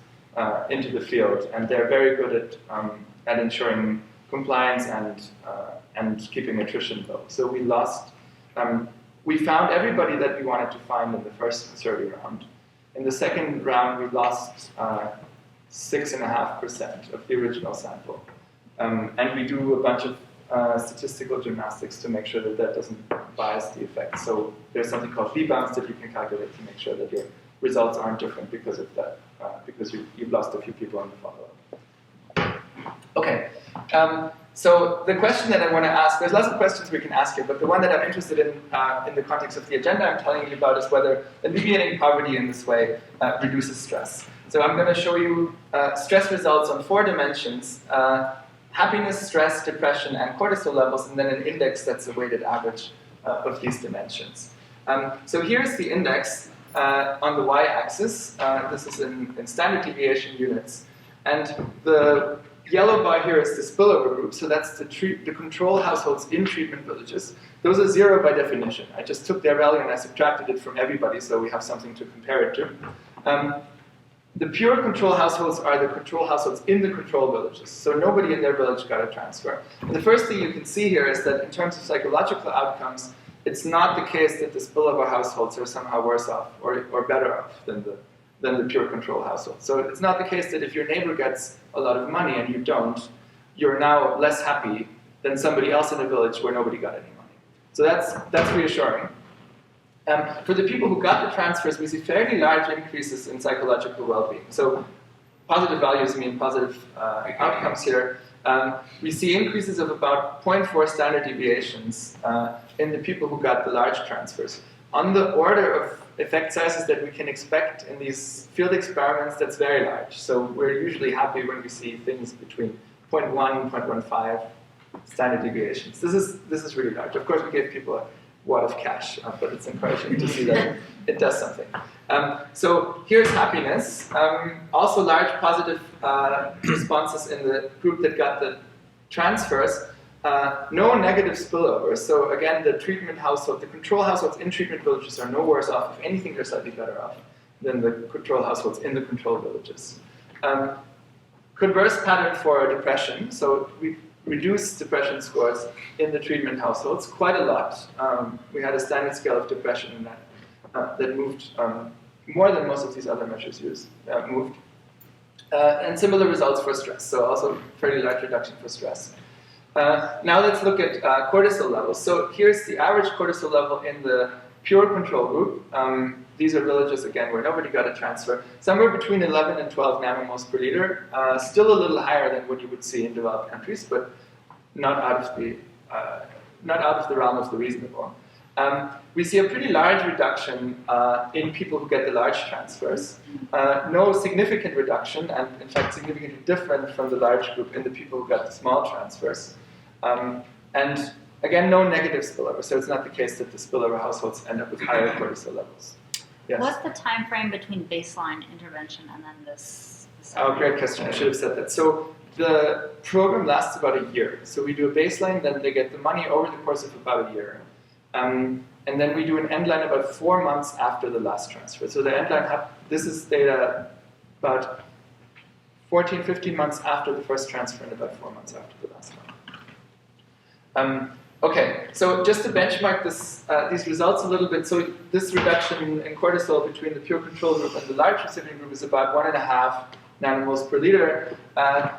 into the field, and they're very good at ensuring compliance and keeping attrition low. So we found everybody that we wanted to find in the first survey round. In the second round, we lost 6.5% of the original sample. And we do a bunch of statistical gymnastics to make sure that that doesn't bias the effect. So there's something called V-bounds that you can calculate to make sure that your results aren't different because of that, because you've lost a few people in the follow-up. Okay. So the question that I want to ask, there's lots of questions we can ask here, but the one that I'm interested in the context of the agenda I'm telling you about is whether alleviating poverty in this way reduces stress. So I'm going to show you stress results on 4 dimensions, happiness, stress, depression, and cortisol levels, and then an index that's a weighted average of these dimensions. So here's the index on the y-axis. This is in standard deviation units. And the yellow bar here is the spillover group, so that's the control households in treatment villages. Those are 0 by definition. I just took their value and I subtracted it from everybody so we have something to compare it to. The pure control households are the control households in the control villages, so nobody in their village got a transfer. And the first thing you can see here is that in terms of psychological outcomes, it's not the case that the spillover households are somehow worse off or better off than the pure control household. So it's not the case that if your neighbor gets a lot of money and you don't, you're now less happy than somebody else in the village where nobody got any money. So that's reassuring. For the people who got the transfers, we see fairly large increases in psychological well-being. So positive values mean positive outcomes here. We see increases of about 0.4 standard deviations in the people who got the large transfers. On the order of effect sizes that we can expect in these field experiments, that's very large. So we're usually happy when we see things between 0.1 and 0.15 standard deviations. This is really large. Of course, we gave people a wad of cash, but it's encouraging to see that it does something. So here's happiness. Also large positive responses in the group that got the transfers. No negative spillovers. So again, the treatment household, the control households in treatment villages are no worse off. If anything, they're slightly better off than the control households in the control villages. Converse pattern for depression. So we reduced depression scores in the treatment households quite a lot. We had a standard scale of depression in that moved more than most of these other measures moved. And similar results for stress. So also fairly large reduction for stress. Now let's look at cortisol levels. So here's the average cortisol level in the pure control group. These are villages, again, where nobody got a transfer. Somewhere between 11 and 12 nanomoles per liter. Still a little higher than what you would see in developed countries, but not out of the realm of the reasonable. We see a pretty large reduction in people who get the large transfers. No significant reduction, and in fact significantly different from the large group in the people who got the small transfers. And again, no negative spillover, so it's not the case that the spillover households end up with higher cortisol levels. Yes? What's the time frame between baseline intervention and then this Oh, great question. I should have said that. So the program lasts about a year. So we do a baseline, then they get the money over the course of about a year. And then we do an end line about 4 months after the last transfer. So the end line, this is data about 14, 15 months after the first transfer and about 4 months after the last one. Okay, so just to benchmark these results a little bit, so this reduction in cortisol between the pure control group and the large recipient group is about 1.5 nanomoles per liter.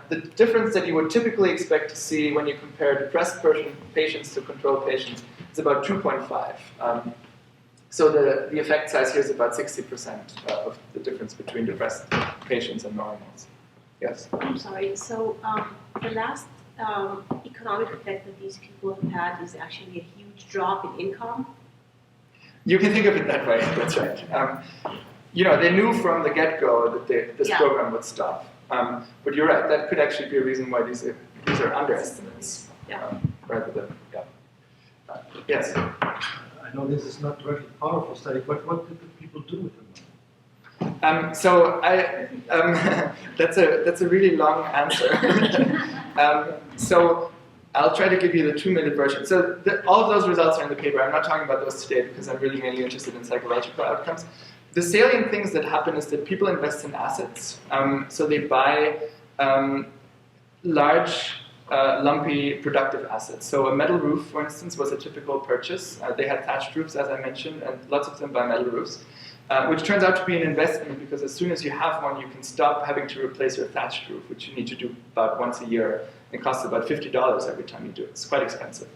The difference that you would typically expect to see when you compare depressed patients to control patients is about 2.5. So the effect size here is about 60% of the difference between depressed patients and normals. Yes? I'm sorry, so the last economic effect that these people have had is actually a huge drop in income? You can think of it that way, that's right. They knew from the get-go that this program would stop. But you're right, that could actually be a reason why these are underestimates. Rather than, yes? I know this is not directly a powerful study, but what did the people do with them? That's a really long answer. So I'll try to give you the 2-minute version. So all of those results are in the paper. I'm not talking about those today because I'm really mainly interested in psychological outcomes. The salient things that happen is that people invest in assets. So they buy large, lumpy, productive assets. So a metal roof, for instance, was a typical purchase. They had thatched roofs, as I mentioned, and lots of them buy metal roofs. Which turns out to be an investment because as soon as you have one, you can stop having to replace your thatched roof, which you need to do about once a year. It costs about $50 every time you do it. It's quite expensive.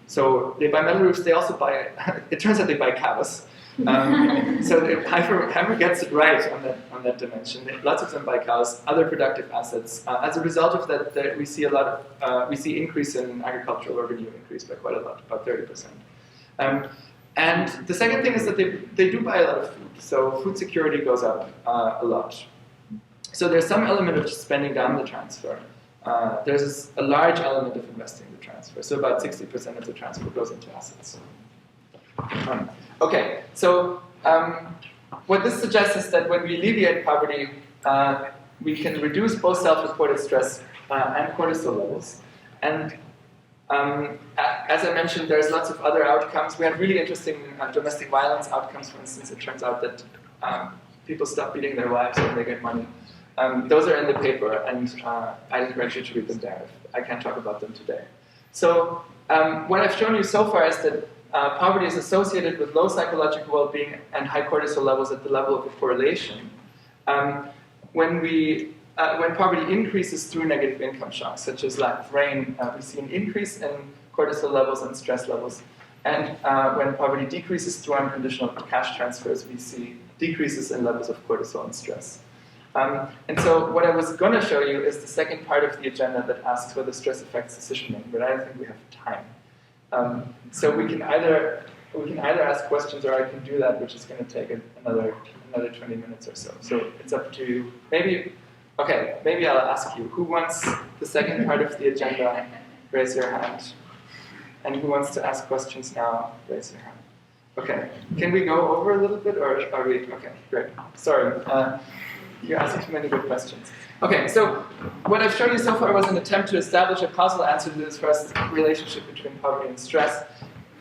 So they buy metal roofs. They also buy, it turns out they buy cows. So Heifer gets it right on that dimension. Lots of them buy cows, other productive assets. As a result of that, we see we see increase in agricultural revenue increase by quite a lot, about 30%. And the second thing is that they do buy a lot of food. So food security goes up a lot. So there's some element of spending down the transfer. There's a large element of investing the transfer. So about 60% of the transfer goes into assets. Okay, so what this suggests is that when we alleviate poverty, we can reduce both self-reported stress and cortisol levels. And as I mentioned, there's lots of other outcomes. We have really interesting domestic violence outcomes. For instance, it turns out that people stop beating their wives when they get money. Those are in the paper, and I'd encourage you to read them there. I can't talk about them today. So what I've shown you so far is that poverty is associated with low psychological well-being and high cortisol levels at the level of a correlation. When poverty increases through negative income shocks, such as lack of rain, we see an increase in cortisol levels and stress levels. And when poverty decreases through unconditional cash transfers, we see decreases in levels of cortisol and stress. And so what I was going to show you is the second part of the agenda that asks whether stress affects decision-making, but I don't think we have time. So we can either ask questions, or I can do that, which is going to take another 20 minutes or so. So it's up to you. Maybe I'll ask you. Who wants the second part of the agenda? Raise your hand. And who wants to ask questions now? Raise your hand. Okay. Can we go over a little bit, or are we? Okay, great. Sorry. You're asking too many good questions. Okay, so what I've shown you so far was an attempt to establish a causal answer to this first relationship between poverty and stress.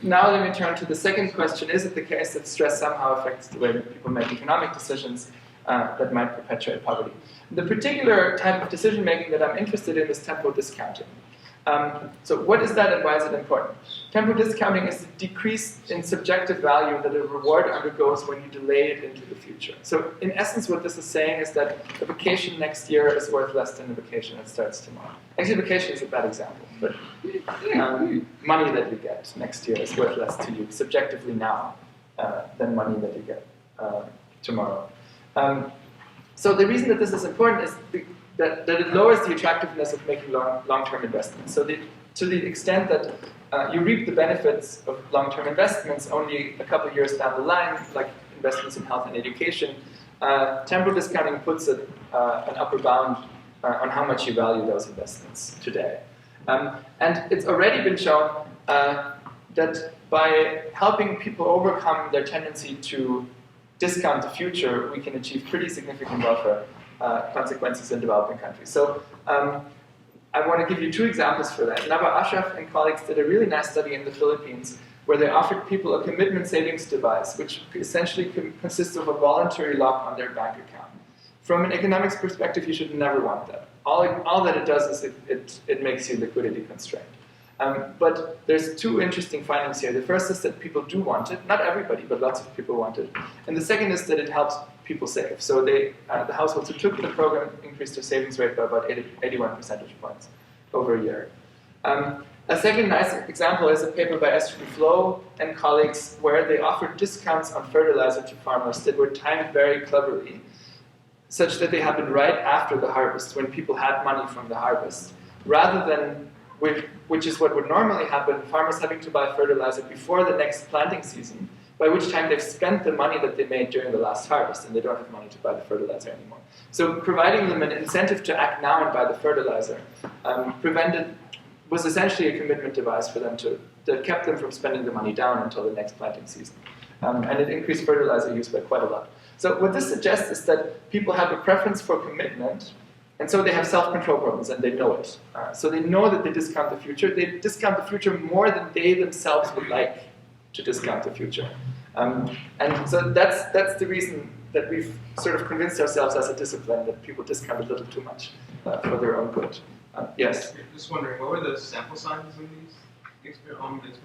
Now let me turn to the second question. Is it the case that stress somehow affects the way that people make economic decisions that might perpetuate poverty? The particular type of decision-making that I'm interested in is tempo discounting. So what is that and why is it important? Tempo discounting is the decrease in subjective value that a reward undergoes when you delay it into the future. So in essence, what this is saying is that a vacation next year is worth less than a vacation that starts tomorrow. Actually, vacation is a bad example, but money that you get next year is worth less to you subjectively now than money that you get tomorrow. So the reason that this is important is that it lowers the attractiveness of making long-term investments. So to the extent that you reap the benefits of long-term investments only a couple of years down the line, like investments in health and education, temporal discounting puts an upper bound on how much you value those investments today. And it's already been shown that by helping people overcome their tendency to discount the future, we can achieve pretty significant welfare consequences in developing countries. So I want to give you 2 examples for that. Nava Ashraf and colleagues did a really nice study in the Philippines where they offered people a commitment savings device, which essentially consists of a voluntary lock on their bank account. From an economics perspective, you should never want that. All that it does is it makes you liquidity constrained. But there's 2 interesting findings here. The first is that people do want it. Not everybody, but lots of people want it. And the second is that it helps people save. So the households who took the program increased their savings rate by about 81 percentage points over a year. A second nice example is a paper by Esther Duflo and colleagues where they offered discounts on fertilizer to farmers that were timed very cleverly, such that they happened right after the harvest, when people had money from the harvest, rather than, which is what would normally happen, farmers having to buy fertilizer before the next planting season, by which time they've spent the money that they made during the last harvest, and they don't have money to buy the fertilizer anymore. So providing them an incentive to act now and buy the fertilizer was essentially a commitment device for them that kept them from spending the money down until the next planting season. And it increased fertilizer use by quite a lot. So what this suggests is that people have a preference for commitment, and so they have self-control problems, and they know it. So they know that they discount the future. They discount the future more than they themselves would like to discount the future. And so that's the reason that we've sort of convinced ourselves as a discipline that people discount a little too much for their own good. Yes? Just wondering, what were the sample sizes of these experiments?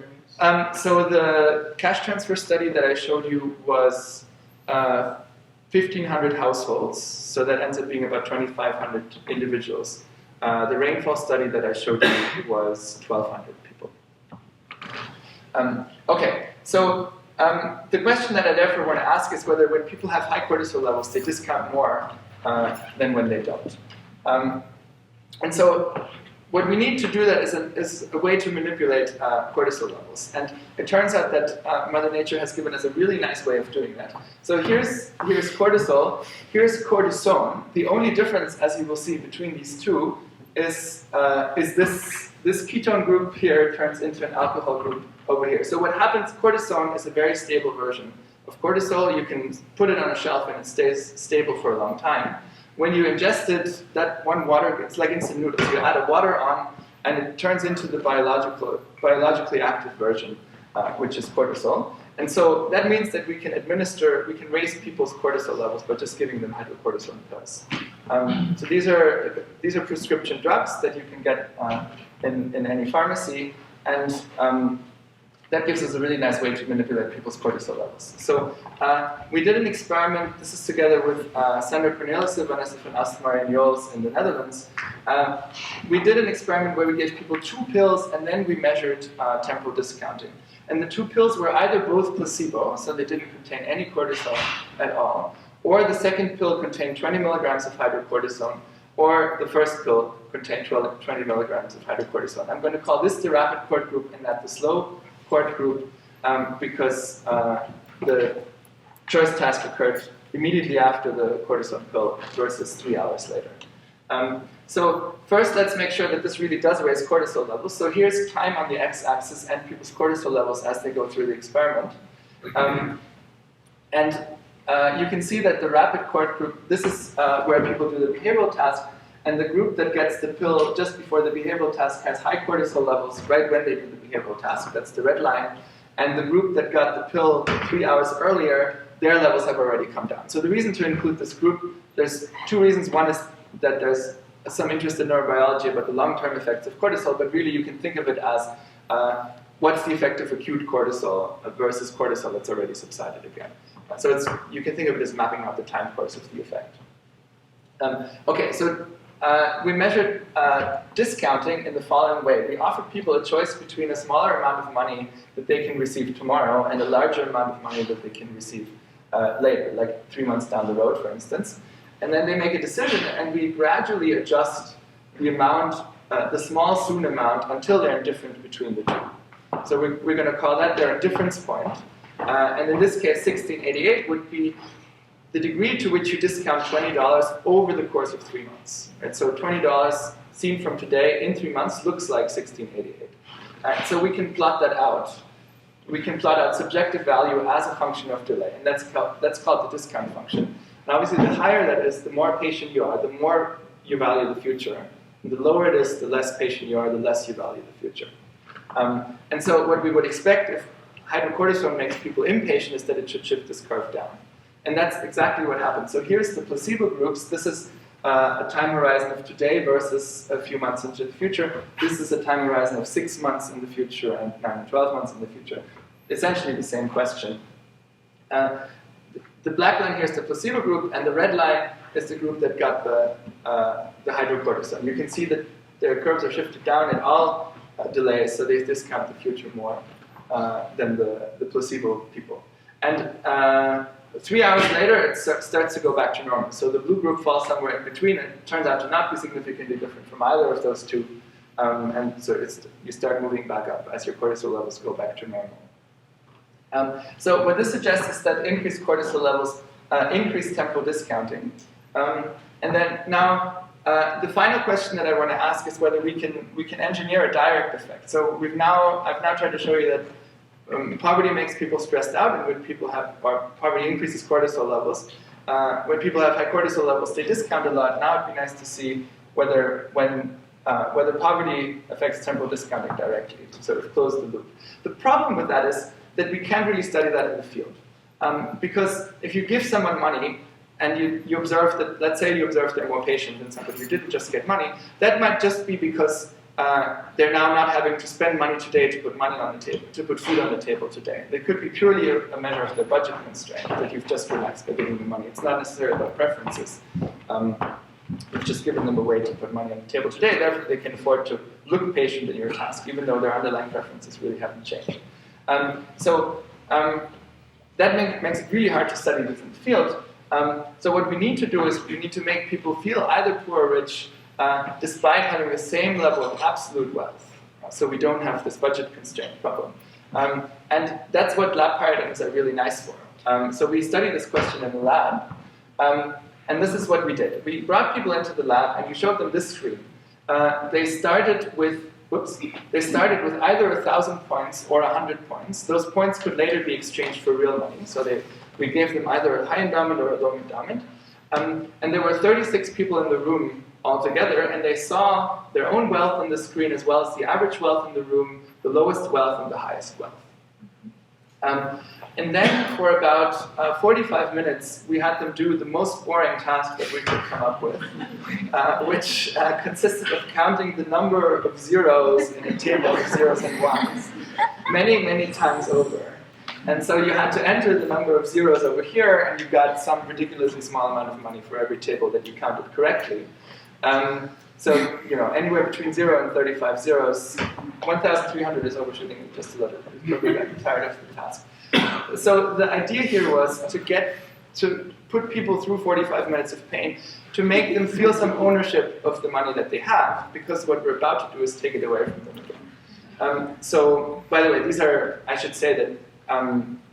So the cash transfer study that I showed you was 1,500 households, so that ends up being about 2,500 individuals. The rainfall study that I showed you was 1,200 people. Okay, so the question that I therefore want to ask is whether when people have high cortisol levels, they discount more than when they don't. And so what we need to do that is a way to manipulate cortisol levels. And it turns out that Mother Nature has given us a really nice way of doing that. So here's cortisol, here's cortisone. The only difference, as you will see, between these two is this ketone group here turns into an alcohol group over here. So what happens, cortisone is a very stable version of cortisol. You can put it on a shelf and it stays stable for a long time. When you ingest it, that one water, it's like instant noodles. You add a water on, and it turns into the biologically active version, which is cortisol. And so that means that we can raise people's cortisol levels by just giving them hydrocortisone pills. So these are prescription drugs that you can get in any pharmacy, and that gives us a really nice way to manipulate people's cortisol levels. So we did an experiment. This is together with Sandra Cornelissen, Vanessa van Astmar, and Jols in the Netherlands. We did an experiment where we gave people 2 pills, and then we measured temporal discounting. And the 2 pills were either both placebo, so they didn't contain any cortisol at all, or the second pill contained 20 milligrams of hydrocortisone, or the first pill contained 20 milligrams of hydrocortisone. I'm going to call this the rapid court group and that the slow court group because the choice task occurred immediately after the cortisone pill versus 3 hours later. So first, let's make sure that this really does raise cortisol levels. So here's time on the x-axis and people's cortisol levels as they go through the experiment. You can see that the rapid court group, this is where people do the behavioral task, and the group that gets the pill just before the behavioral task has high cortisol levels right when they do the behavioral task. That's the red line. And the group that got the pill 3 hours earlier, their levels have already come down. So the reason to include this group, there's 2 reasons. One is that there's some interest in neurobiology about the long-term effects of cortisol, but really you can think of it as what's the effect of acute cortisol versus cortisol that's already subsided again. So you can think of it as mapping out the time course of the effect. Okay, so we measured discounting in the following way. We offered people a choice between a smaller amount of money that they can receive tomorrow and a larger amount of money that they can receive later, like 3 months down the road, for instance. And then they make a decision, and we gradually adjust the amount, the small soon amount, until they're indifferent between the two. So we're going to call that their indifference point. And in this case, 1688 would be the degree to which you discount $20 over the course of 3 months. Right? So $20 seen from today in 3 months looks like 1688. So we can plot that out. We can plot out subjective value as a function of delay, and that's called the discount function. And obviously, the higher that is, the more patient you are, the more you value the future. And the lower it is, the less patient you are, the less you value the future. And so what we would expect if hydrocortisone makes people impatient is that it should shift this curve down. And that's exactly what happens. So here's the placebo groups. This is a time horizon of today versus a few months into the future. This is a time horizon of 6 months in the future and 9 and 12 months in the future. Essentially the same question. The black line here is the placebo group, and the red line is the group that got the hydrocortisone. You can see that their curves are shifted down in all delays, so they discount the future more than the placebo people. And 3 hours later, it starts to go back to normal. So the blue group falls somewhere in between, and it turns out to not be significantly different from either of those two. And so you start moving back up as your cortisol levels go back to normal. So what this suggests is that increased cortisol levels increase temporal discounting. And then now, the final question that I want to ask is whether we can engineer a direct effect. So I've now tried to show you that poverty makes people stressed out, and when people poverty increases cortisol levels. When people have high cortisol levels, they discount a lot. Now it'd be nice to see whether poverty affects temporal discounting directly, to sort of close the loop. The problem with that is that we can't really study that in the field. Because if you give someone money, and you observe that, let's say you observe they're more patient than somebody who didn't just get money, that might just be because they're now not having to spend money today to put money on the table, to put food on the table today. It could be purely a measure of their budget constraint that you've just relaxed by giving them money. It's not necessarily about preferences. You've just given them a way to put money on the table today, therefore they can afford to look patient in your task, even though their underlying preferences really haven't changed. That makes it really hard to study this in the field. So what we need to do is we need to make people feel either poor or rich despite having the same level of absolute wealth. So we don't have this budget constraint problem. And that's what lab paradigms are really nice for. So we studied this question in the lab. And this is what we did. We brought people into the lab and we showed them this screen. They started with either 1,000 points or 100 points. Those points could later be exchanged for real money. So we gave them either a high endowment or a low endowment. And there were 36 people in the room altogether, and they saw their own wealth on the screen as well as the average wealth in the room, the lowest wealth, and the highest wealth. And then for about 45 minutes, we had them do the most boring task that we could come up with, which consisted of counting the number of zeros in a table of zeros and ones many, many times over. And so you had to enter the number of zeros over here, and you got some ridiculously small amount of money for every table that you counted correctly. So, anywhere between 0 and 35 zeros, 1,300 is overshooting it just a little bit. You're probably getting tired of the task. So the idea here was to put people through 45 minutes of pain, to make them feel some ownership of the money that they have, because what we're about to do is take it away from them again. So, by the way, I should say that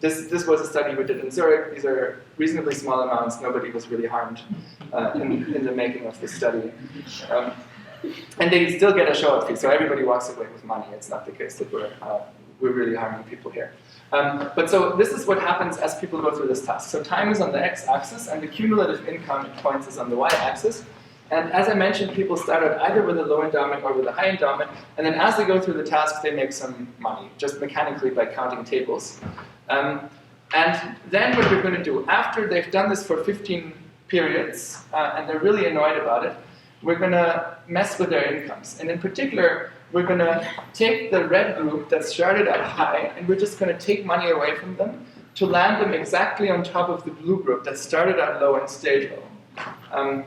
this was a study we did in Zurich. These are reasonably small amounts. Nobody was really harmed in the making of this study. And they still get a show-up fee, so everybody walks away with money. It's not the case that we're really harming people here. But so this is what happens as people go through this task. So time is on the x-axis, and the cumulative income at points is on the y-axis. And as I mentioned, people start out either with a low endowment or with a high endowment, and then as they go through the task, they make some money, just mechanically by counting tables. And then what we're going to do, after they've done this for 15 periods, and they're really annoyed about it, we're going to mess with their incomes. And in particular, we're going to take the red group that started out high, and we're just going to take money away from them to land them exactly on top of the blue group that started out low and stayed low.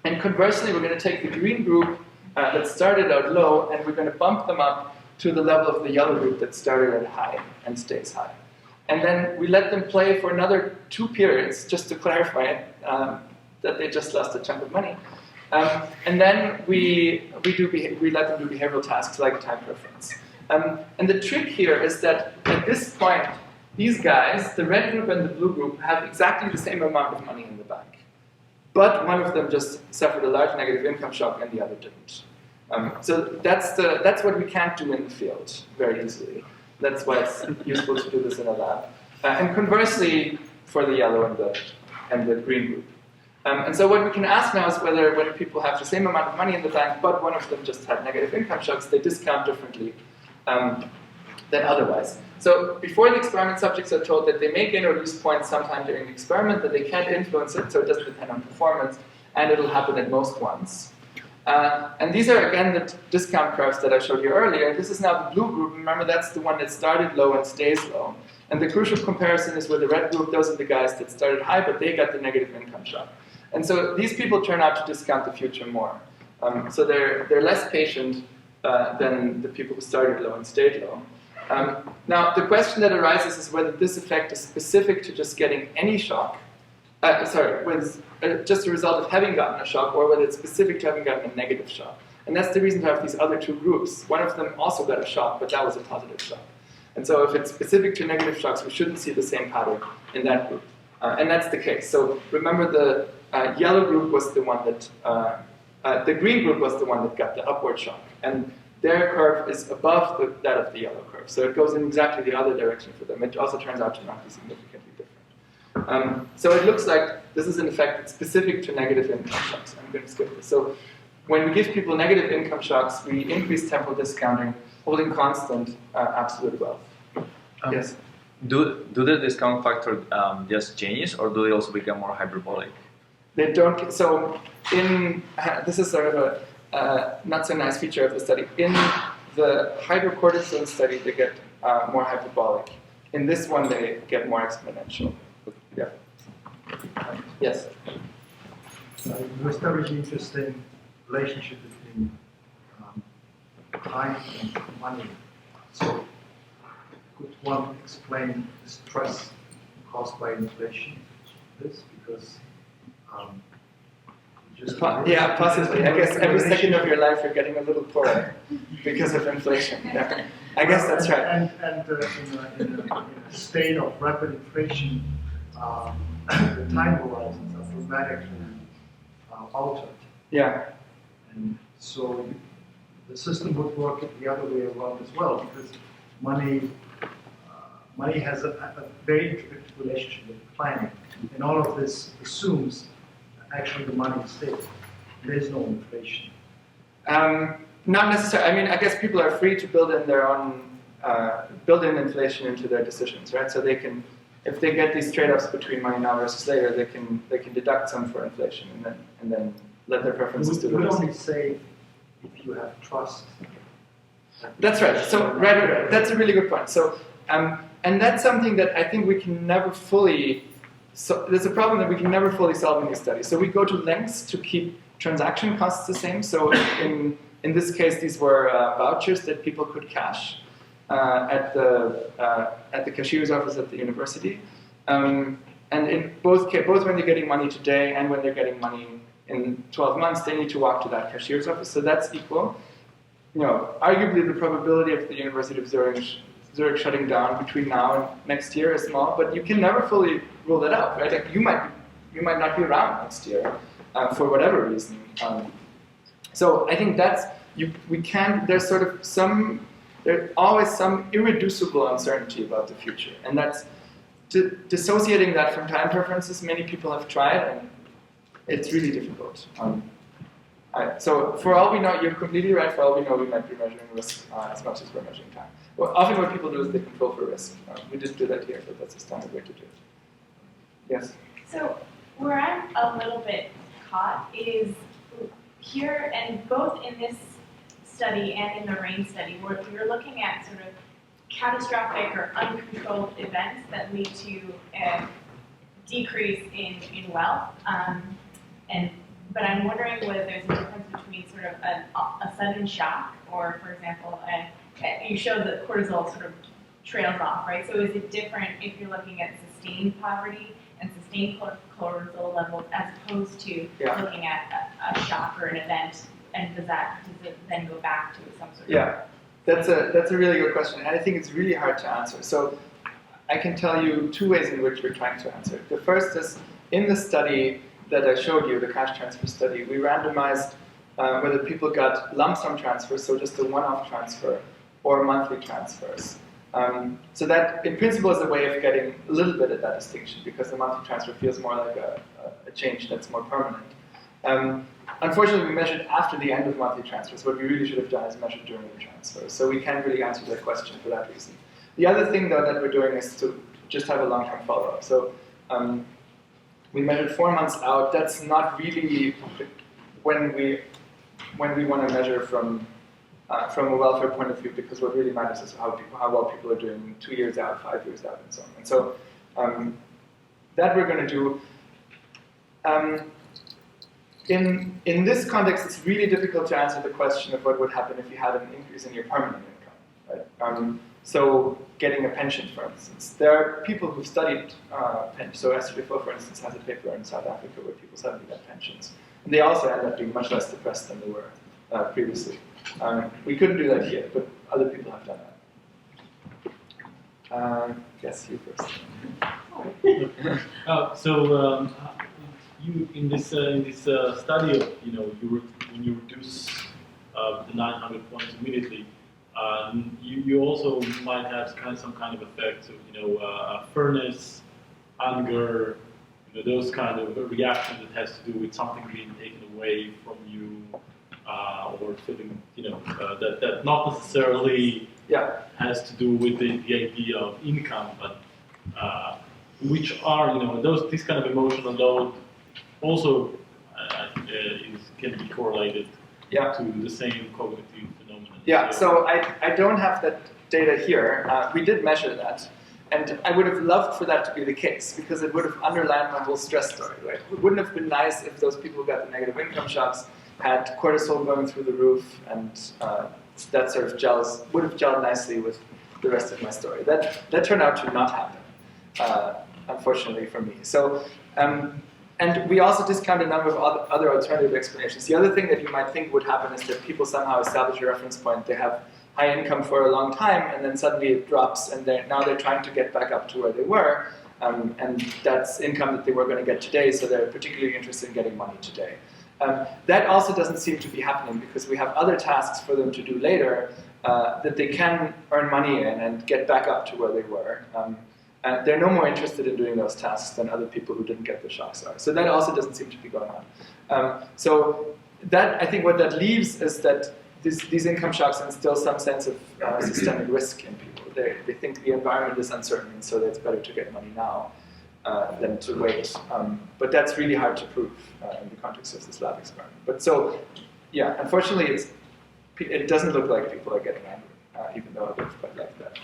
And conversely, we're going to take the green group that started out low, and we're going to bump them up to the level of the yellow group that started at high and stays high. And then we let them play for another 2 periods, just to clarify that they just lost a chunk of money. And then we let them do behavioral tasks like time preference. And the trick here is that at this point, these guys, the red group and the blue group, have exactly the same amount of money in the bank. But one of them just suffered a large negative income shock and the other didn't. So that's what we can't do in the field very easily. That's why it's useful to do this in a lab. And conversely, for the yellow and the green group. And so what we can ask now is whether when people have the same amount of money in the bank, but one of them just had negative income shocks, they discount differently than otherwise. So before the experiment, subjects are told that they may gain or lose points sometime during the experiment, that they can't influence it, so it doesn't depend on performance, and it'll happen at most once. And these are, again, the discount curves that I showed you earlier. This is now the blue group. Remember, that's the one that started low and stays low. And the crucial comparison is with the red group. Those are the guys that started high, but they got the negative income shock. And so these people turn out to discount the future more. So they're less patient than the people who started low and stayed low. Now, the question that arises is whether this effect is specific to just getting any shock, was just a result of having gotten a shock, or whether it's specific to having gotten a negative shock. And that's the reason to have these other two groups. One of them also got a shock, but that was a positive shock. And so if it's specific to negative shocks, we shouldn't see the same pattern in that group. And that's the case. So remember, the yellow group was the one that, the green group was the one that got the upward shock. And their curve is above that of the yellow curve. So it goes in exactly the other direction for them. It also turns out to not be significantly different. So it looks like this is an effect that's specific to negative income shocks. I'm going to skip this. So when we give people negative income shocks, we increase temporal discounting, holding constant absolute wealth. Yes? Do the discount factor just changes, or do they also become more hyperbolic? They don't. So this is sort of a not so nice feature of the study. In the hydrocortisone study, they get more hyperbolic. In this one, they get more exponential. Yeah. Yes? You established an interesting relationship between time and money. So could one explain the stress caused by inflation? This because yeah, possibly. I guess every second of your life you're getting a little poorer because of inflation. Yeah. I guess that's right. And in a state of rapid inflation, the time horizons are dramatically altered. Yeah. And so the system would work the other way around as well, because money has a very intricate relationship with planning, and all of this assumes actually the money is stable. There's no inflation. Not necessarily. I mean, I guess people are free to build in their own, build in inflation into their decisions, right? So they can, if they get these trade-offs between money now versus later, they can deduct some for inflation and then let their preferences do the rest. We only say if you have trust. That's right. So right. That's a really good point. So and that's something that I think we can never fully. So there's a problem that we can never fully solve in these studies. So we go to lengths to keep transaction costs the same. So in this case, these were vouchers that people could cash at the cashier's office at the university. And in both when they're getting money today and when they're getting money in 12 months, they need to walk to that cashier's office. So that's equal. You know, arguably the probability of the University of Zurich shutting down between now and next year is small, but you can never fully rule that out, right? Like you might not be around next year for whatever reason. So I think we can't. There's always some irreducible uncertainty about the future, and that's dissociating that from time preferences. Many people have tried, and it's really difficult. So for all we know, you're completely right. For all we know, we might be measuring risk as much as we're measuring time. Well, often what people do is they control for risk. We didn't do that here, but that's a standard way to do it. Yes? So where I'm a little bit caught is here, and both in this study and in the RAIN study, where we're looking at sort of catastrophic or uncontrolled events that lead to a decrease in wealth. But I'm wondering whether there's a difference between sort of a sudden shock, or, for example, you showed that cortisol sort of trails off, right? So is it different if you're looking at sustained poverty and sustained cortisol levels as opposed to looking at a shock or an event, and does it then go back to some sort of... Yeah, that's a really good question, and I think it's really hard to answer. So I can tell you two ways in which we're trying to answer it. The first is, in the study that I showed you, the cash transfer study, we randomized whether people got lump sum transfers, so just a one-off transfer, or monthly transfers. So that, in principle, is a way of getting a little bit of that distinction, because the monthly transfer feels more like a change that's more permanent. Unfortunately, we measured after the end of monthly transfers. What we really should have done is measured during the transfer. So we can't really answer that question for that reason. The other thing, though, that we're doing is to just have a long-term follow-up. So we measured 4 months out. That's not really when we want to measure from a welfare point of view, because what really matters is how well people are doing 2 years out, 5 years out, and so on. And so that we're going to do. In this context, it's really difficult to answer the question of what would happen if you had an increase in your permanent income. Right? So getting a pension, for instance. There are people who've studied pensions. So Esther Defoe, for instance, has a paper in South Africa where people suddenly get pensions. And they also end up being much less depressed than they were previously. We couldn't do that here, but other people have done that. Yes, you first. You in this study of when you reduce the 900 points immediately, you also might have some kind of effects of fairness, anger, those kind of reactions that has to do with something being taken away from you, or feeling that not necessarily has to do with the idea of income, but which are this kind of emotional load also can be correlated to the same cognitive phenomenon. Yeah, so I don't have that data here. We did measure that, and I would have loved for that to be the case, because it would have underlined my whole stress story, right? It wouldn't have been nice if those people who got the negative income shocks had cortisol going through the roof, and that sort of would have gelled nicely with the rest of my story. That turned out to not happen, unfortunately for me. So. And we also discount a number of other alternative explanations. The other thing that you might think would happen is that people somehow establish a reference point. They have high income for a long time, and then suddenly it drops, and now they're trying to get back up to where they were, and that's income that they were going to get today, so they're particularly interested in getting money today. That also doesn't seem to be happening, because we have other tasks for them to do later that they can earn money in and get back up to where they were. And they're no more interested in doing those tasks than other people who didn't get the shocks are. So that also doesn't seem to be going on. So that, I think what that leaves is that these income shocks instill some sense of systemic risk in people. They think the environment is uncertain, so that it's better to get money now than to wait. But that's really hard to prove in the context of this lab experiment. But so, yeah, unfortunately, it doesn't look like people are getting angry, even though I would have quite liked that.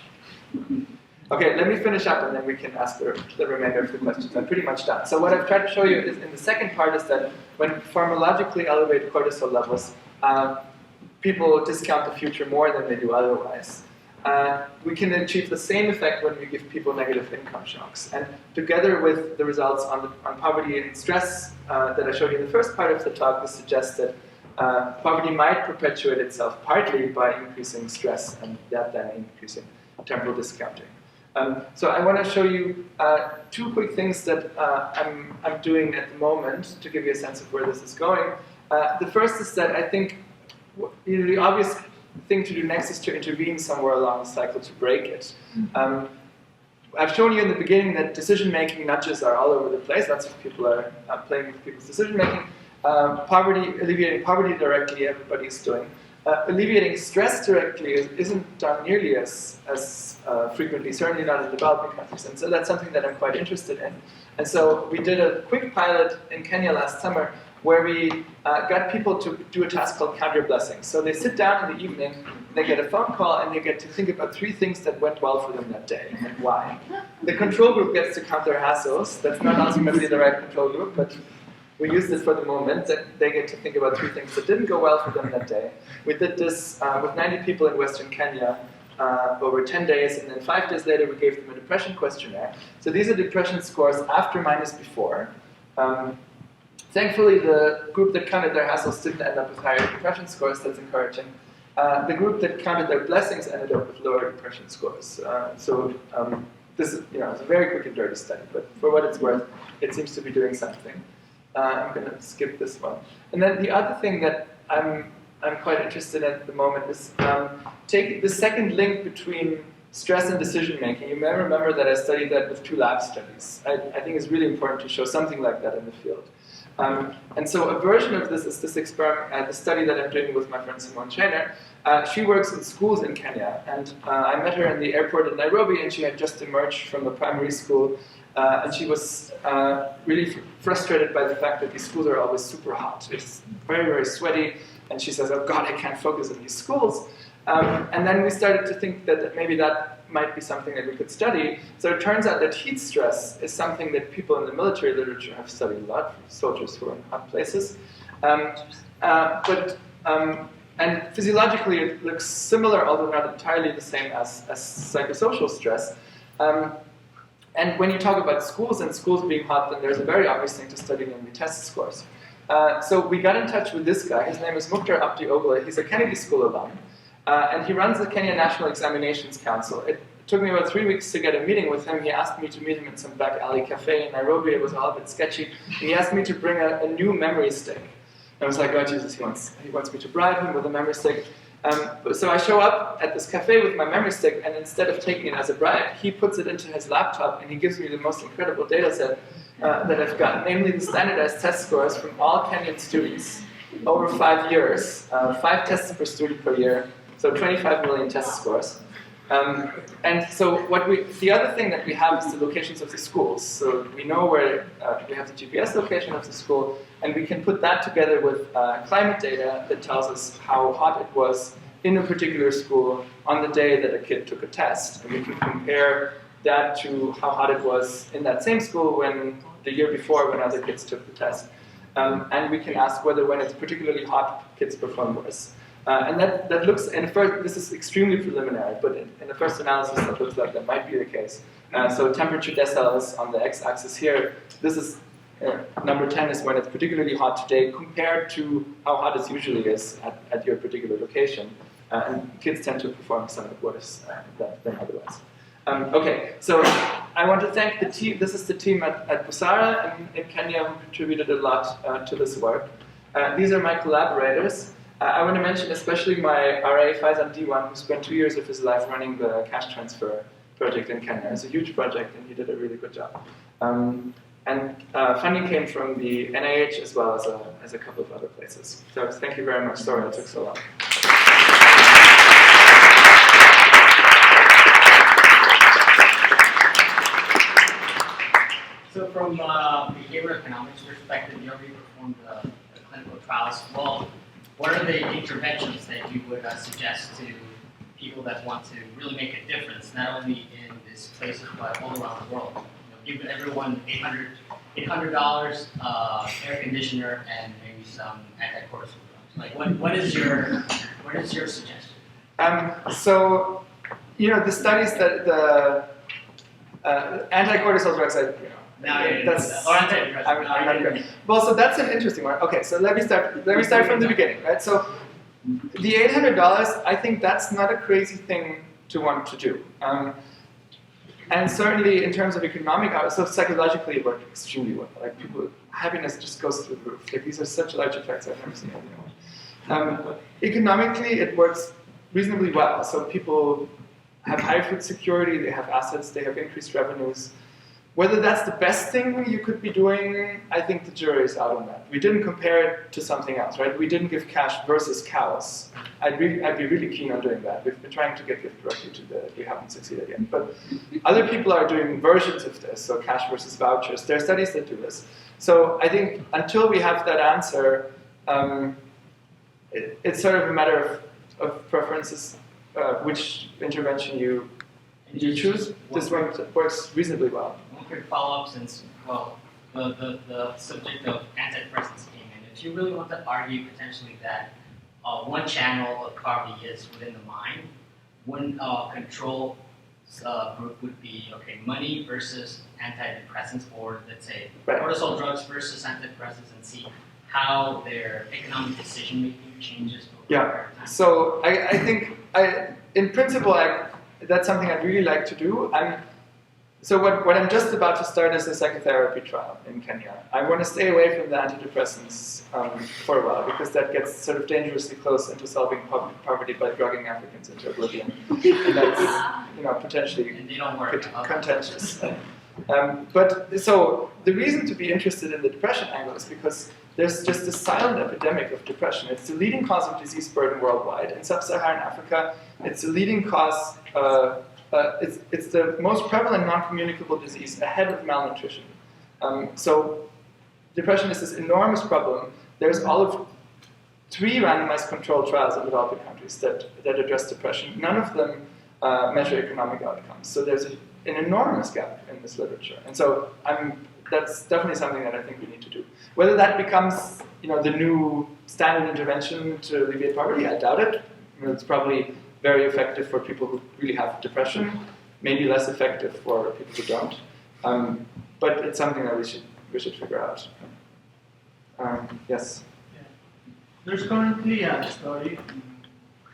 Okay, let me finish up, and then we can ask the remainder of the questions. I'm pretty much done. So what I've tried to show you is, in the second part, is that when pharmacologically elevated cortisol levels, people discount the future more than they do otherwise. We can achieve the same effect when we give people negative income shocks. And together with the results on poverty and stress that I showed you in the first part of the talk, this suggests that poverty might perpetuate itself partly by increasing stress, and that then increasing temporal discounting. So I want to show you 2 quick things that I'm doing at the moment to give you a sense of where this is going. The first is that I think the obvious thing to do next is to intervene somewhere along the cycle to break it. I've shown you in the beginning that decision-making nudges are all over the place. Lots of people are playing with people's decision-making. Alleviating poverty directly, everybody is doing. Alleviating stress directly isn't done nearly as frequently, certainly not in developing countries, and so that's something that I'm quite interested in. And so we did a quick pilot in Kenya last summer where we got people to do a task called Count Your Blessings. So they sit down in the evening, they get a phone call, and they get to think about 3 things that went well for them that day, and why. The control group gets to count their hassles. That's not ultimately the right control group, but we use this for the moment, that they get to think about 3 things that didn't go well for them that day. We did this with 90 people in Western Kenya over 10 days, and then 5 days later we gave them a depression questionnaire. So these are depression scores after minus before. Thankfully, the group that counted their hassles didn't end up with higher depression scores. That's encouraging. The group that counted their blessings ended up with lower depression scores. This is, it's a very quick and dirty study, but for what it's worth, it seems to be doing something. I'm going to skip this one. And then the other thing that I'm quite interested in at the moment is take the second link between stress and decision making. You may remember that I studied that with 2 lab studies. I think it's really important to show something like that in the field. And so a version of this is this experiment, the study that I'm doing with my friend Simone Trainer. She works in schools in Kenya, and I met her in the airport in Nairobi, and she had just emerged from a primary school, and she was really frustrated by the fact that these schools are always super hot. It's very, very sweaty, and she says, oh God, I can't focus in these schools. And then we started to think that maybe that might be something that we could study. So it turns out that heat stress is something that people in the military literature have studied a lot, soldiers who are in hot places. And physiologically it looks similar, although not entirely the same as psychosocial stress. And when you talk about schools and schools being hot, then there's a very obvious thing to study, namely test scores. So we got in touch with this guy. His name is Mukhtar Abdi Ogle. He's a Kennedy School alum. And he runs the Kenya National Examinations Council. It took me about 3 weeks to get a meeting with him. He asked me to meet him in some back alley cafe in Nairobi. It was all a bit sketchy. And he asked me to bring a new memory stick. And I was like, oh Jesus, he wants me to bribe him with a memory stick. So I show up at this cafe with my memory stick, and instead of taking it as a bribe, he puts it into his laptop, and he gives me the most incredible data set that I've got, namely the standardized test scores from all Kenyan students over 5 years, 5 tests per student per year. So 25 million test scores. And so the other thing that we have is the locations of the schools. So we know where we have the GPS location of the school, and we can put that together with climate data that tells us how hot it was in a particular school on the day that a kid took a test. And we can compare that to how hot it was in that same school the year before when other kids took the test. And we can ask whether when it's particularly hot, kids perform worse. And that looks, this is extremely preliminary, but in the first analysis that looks like that might be the case. So temperature deciles on the x-axis here, this is, number 10 is when it's particularly hot today compared to how hot it usually is at your particular location. And kids tend to perform somewhat worse than otherwise. Okay, so I want to thank the team. This is the team at Busara in Kenya who contributed a lot to this work. These are my collaborators. I want to mention especially my RA Faizan Diwan, who spent 2 years of his life running the cash transfer project in Kenya. It's a huge project, and he did a really good job. And funding came from the NIH as well as a couple of other places. So thank you very much. Sorry it took so long. So from a behavioral economics perspective, you already performed the clinical trials. Well, what are the interventions that you would suggest to people that want to really make a difference, not only in these places, but all around the world? Give everyone $800, air conditioner, and maybe some anti-cortisol drugs. Like, what is your suggestion? So, the studies that the anti-cortisol drugs, Well, so that's an interesting one. Okay, so let me start from the beginning, right? So the $800, I think that's not a crazy thing to want to do. And certainly in terms of economic, so psychologically it worked extremely well. Like happiness just goes through the roof. Like these are such large effects I've never seen anyone. Economically, it works reasonably well. So people have high food security, they have assets, they have increased revenues. Whether that's the best thing you could be doing, I think the jury is out on that. We didn't compare it to something else, right? We didn't give cash versus cows. I'd be really keen on doing that. We've been trying to get gift directly to we haven't succeeded yet. But other people are doing versions of this, so cash versus vouchers. There are studies that do this. So I think until we have that answer, it's sort of a matter of preferences, which intervention you choose. This works reasonably well. One quick follow-up, since, well, the subject of antidepressants came in. If you really want to argue potentially that one channel of CARVI is within the mind, one control group would be, okay, money versus antidepressants, or let's say cortisol drugs versus antidepressants, and see how their economic decision-making changes. Yeah, so I think, in principle, that's something I'd really like to do. So what I'm just about to start is a psychotherapy trial in Kenya. I want to stay away from the antidepressants for a while because that gets sort of dangerously close into solving poverty by drugging Africans into oblivion. And that's potentially And they don't work. contentious. But so the reason to be interested in the depression angle is because there's just a silent epidemic of depression. It's the leading cause of disease burden worldwide. In sub-Saharan Africa, it's the leading cause. It's the most prevalent non-communicable disease ahead of malnutrition. So depression is this enormous problem. There's all of 3 randomized controlled trials in developing countries that address depression. None of them measure economic outcomes. So there's an enormous gap in this literature. And so that's definitely something that I think we need to do. Whether that becomes the new standard intervention to alleviate poverty, I doubt it. It's probably very effective for people who really have depression, maybe less effective for people who don't. But it's something that we should figure out. Yes? Yeah. There's currently a study in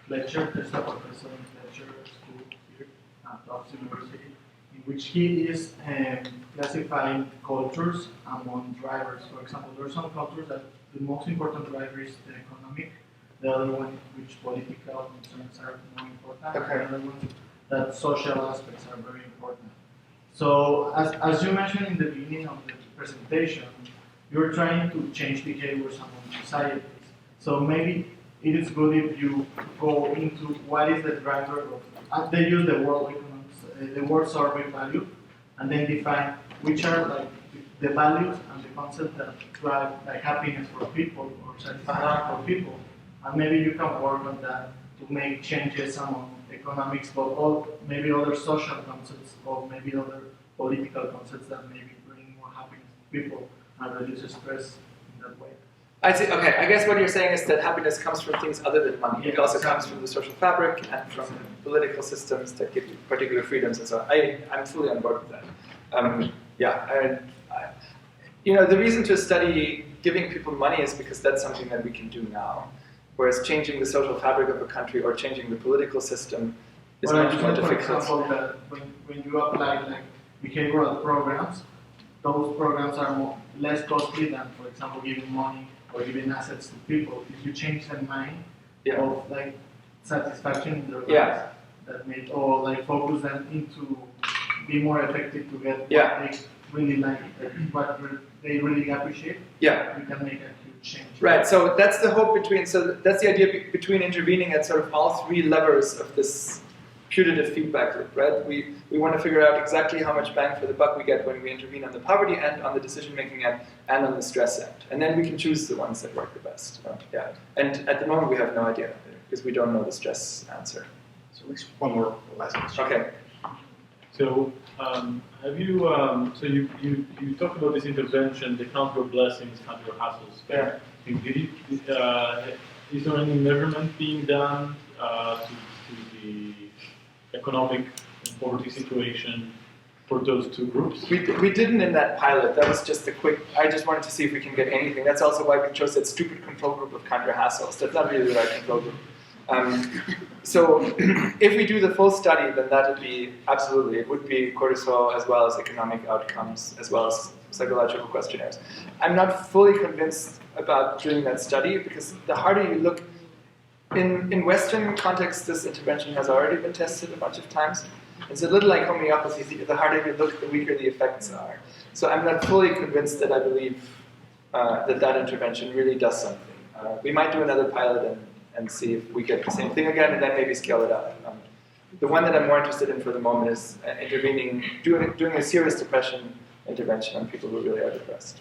Fletcher, there's a professor in Fletcher School here at Tufts University, in which he is classifying cultures among drivers. For example, there are some cultures that the most important driver is the economic, the other one which political concerns are more important, Okay. and the other one that social aspects are very important. So as you mentioned in the beginning of the presentation, you're trying to change behaviors among societies. So maybe it is good if you go into what is the driver of, they use the World Economics, the World Survey value, and then define which are like the values and the concepts that drive like happiness for people or satisfaction for people. And maybe you can work on that to make changes among economics, but maybe other social concepts or maybe other political concepts that maybe bring more happiness to people and reduce stress in that way. I see. Okay, I guess what you're saying is that happiness comes from things other than money. It Yeah, also exactly. comes from the social fabric and from political systems that give you particular freedoms and so on. I'm fully on board with that. The reason to study giving people money is because that's something that we can do now. Whereas changing the social fabric of a country or changing the political system is Well, much more for difficult. example, that when you apply like behavioral programs, those programs are less costly than, for example, giving money or giving assets to people. If you change their mind Yeah. of like satisfaction in their lives, Yeah. that may or like focus them into be more effective to get Yeah. what they really like, what they really appreciate. Yeah. You can make a huge change. Right, so that's the hope that's the idea between intervening at sort of all 3 levers of this putative feedback loop, right? We want to figure out exactly how much bang for the buck we get when we intervene on the poverty end, on the decision-making end, and on the stress end. And then we can choose the ones that work the best. Yeah. And at the moment we have no idea, because we don't know the stress answer. So one more last question. Okay. So, have you? So you talked about this intervention. They count your blessings, count your hassles. Yeah. Is there any measurement being done to the economic and poverty situation for those 2 groups? We didn't in that pilot. That was just a quick. I just wanted to see if we can get anything. That's also why we chose that stupid control group of count your hassles. That's not really the right control group. So if we do the full study, then that would be absolutely. It would be cortisol as well as economic outcomes as well as psychological questionnaires. I'm not fully convinced about doing that study because the harder you look. In Western context, this intervention has already been tested a bunch of times. It's a little like homeopathy. The harder you look, the weaker the effects are. So I'm not fully convinced that I believe that intervention really does something. We might do another pilot and see if we get the same thing again, and then maybe scale it up. The one that I'm more interested in for the moment is doing a serious depression intervention on people who really are depressed.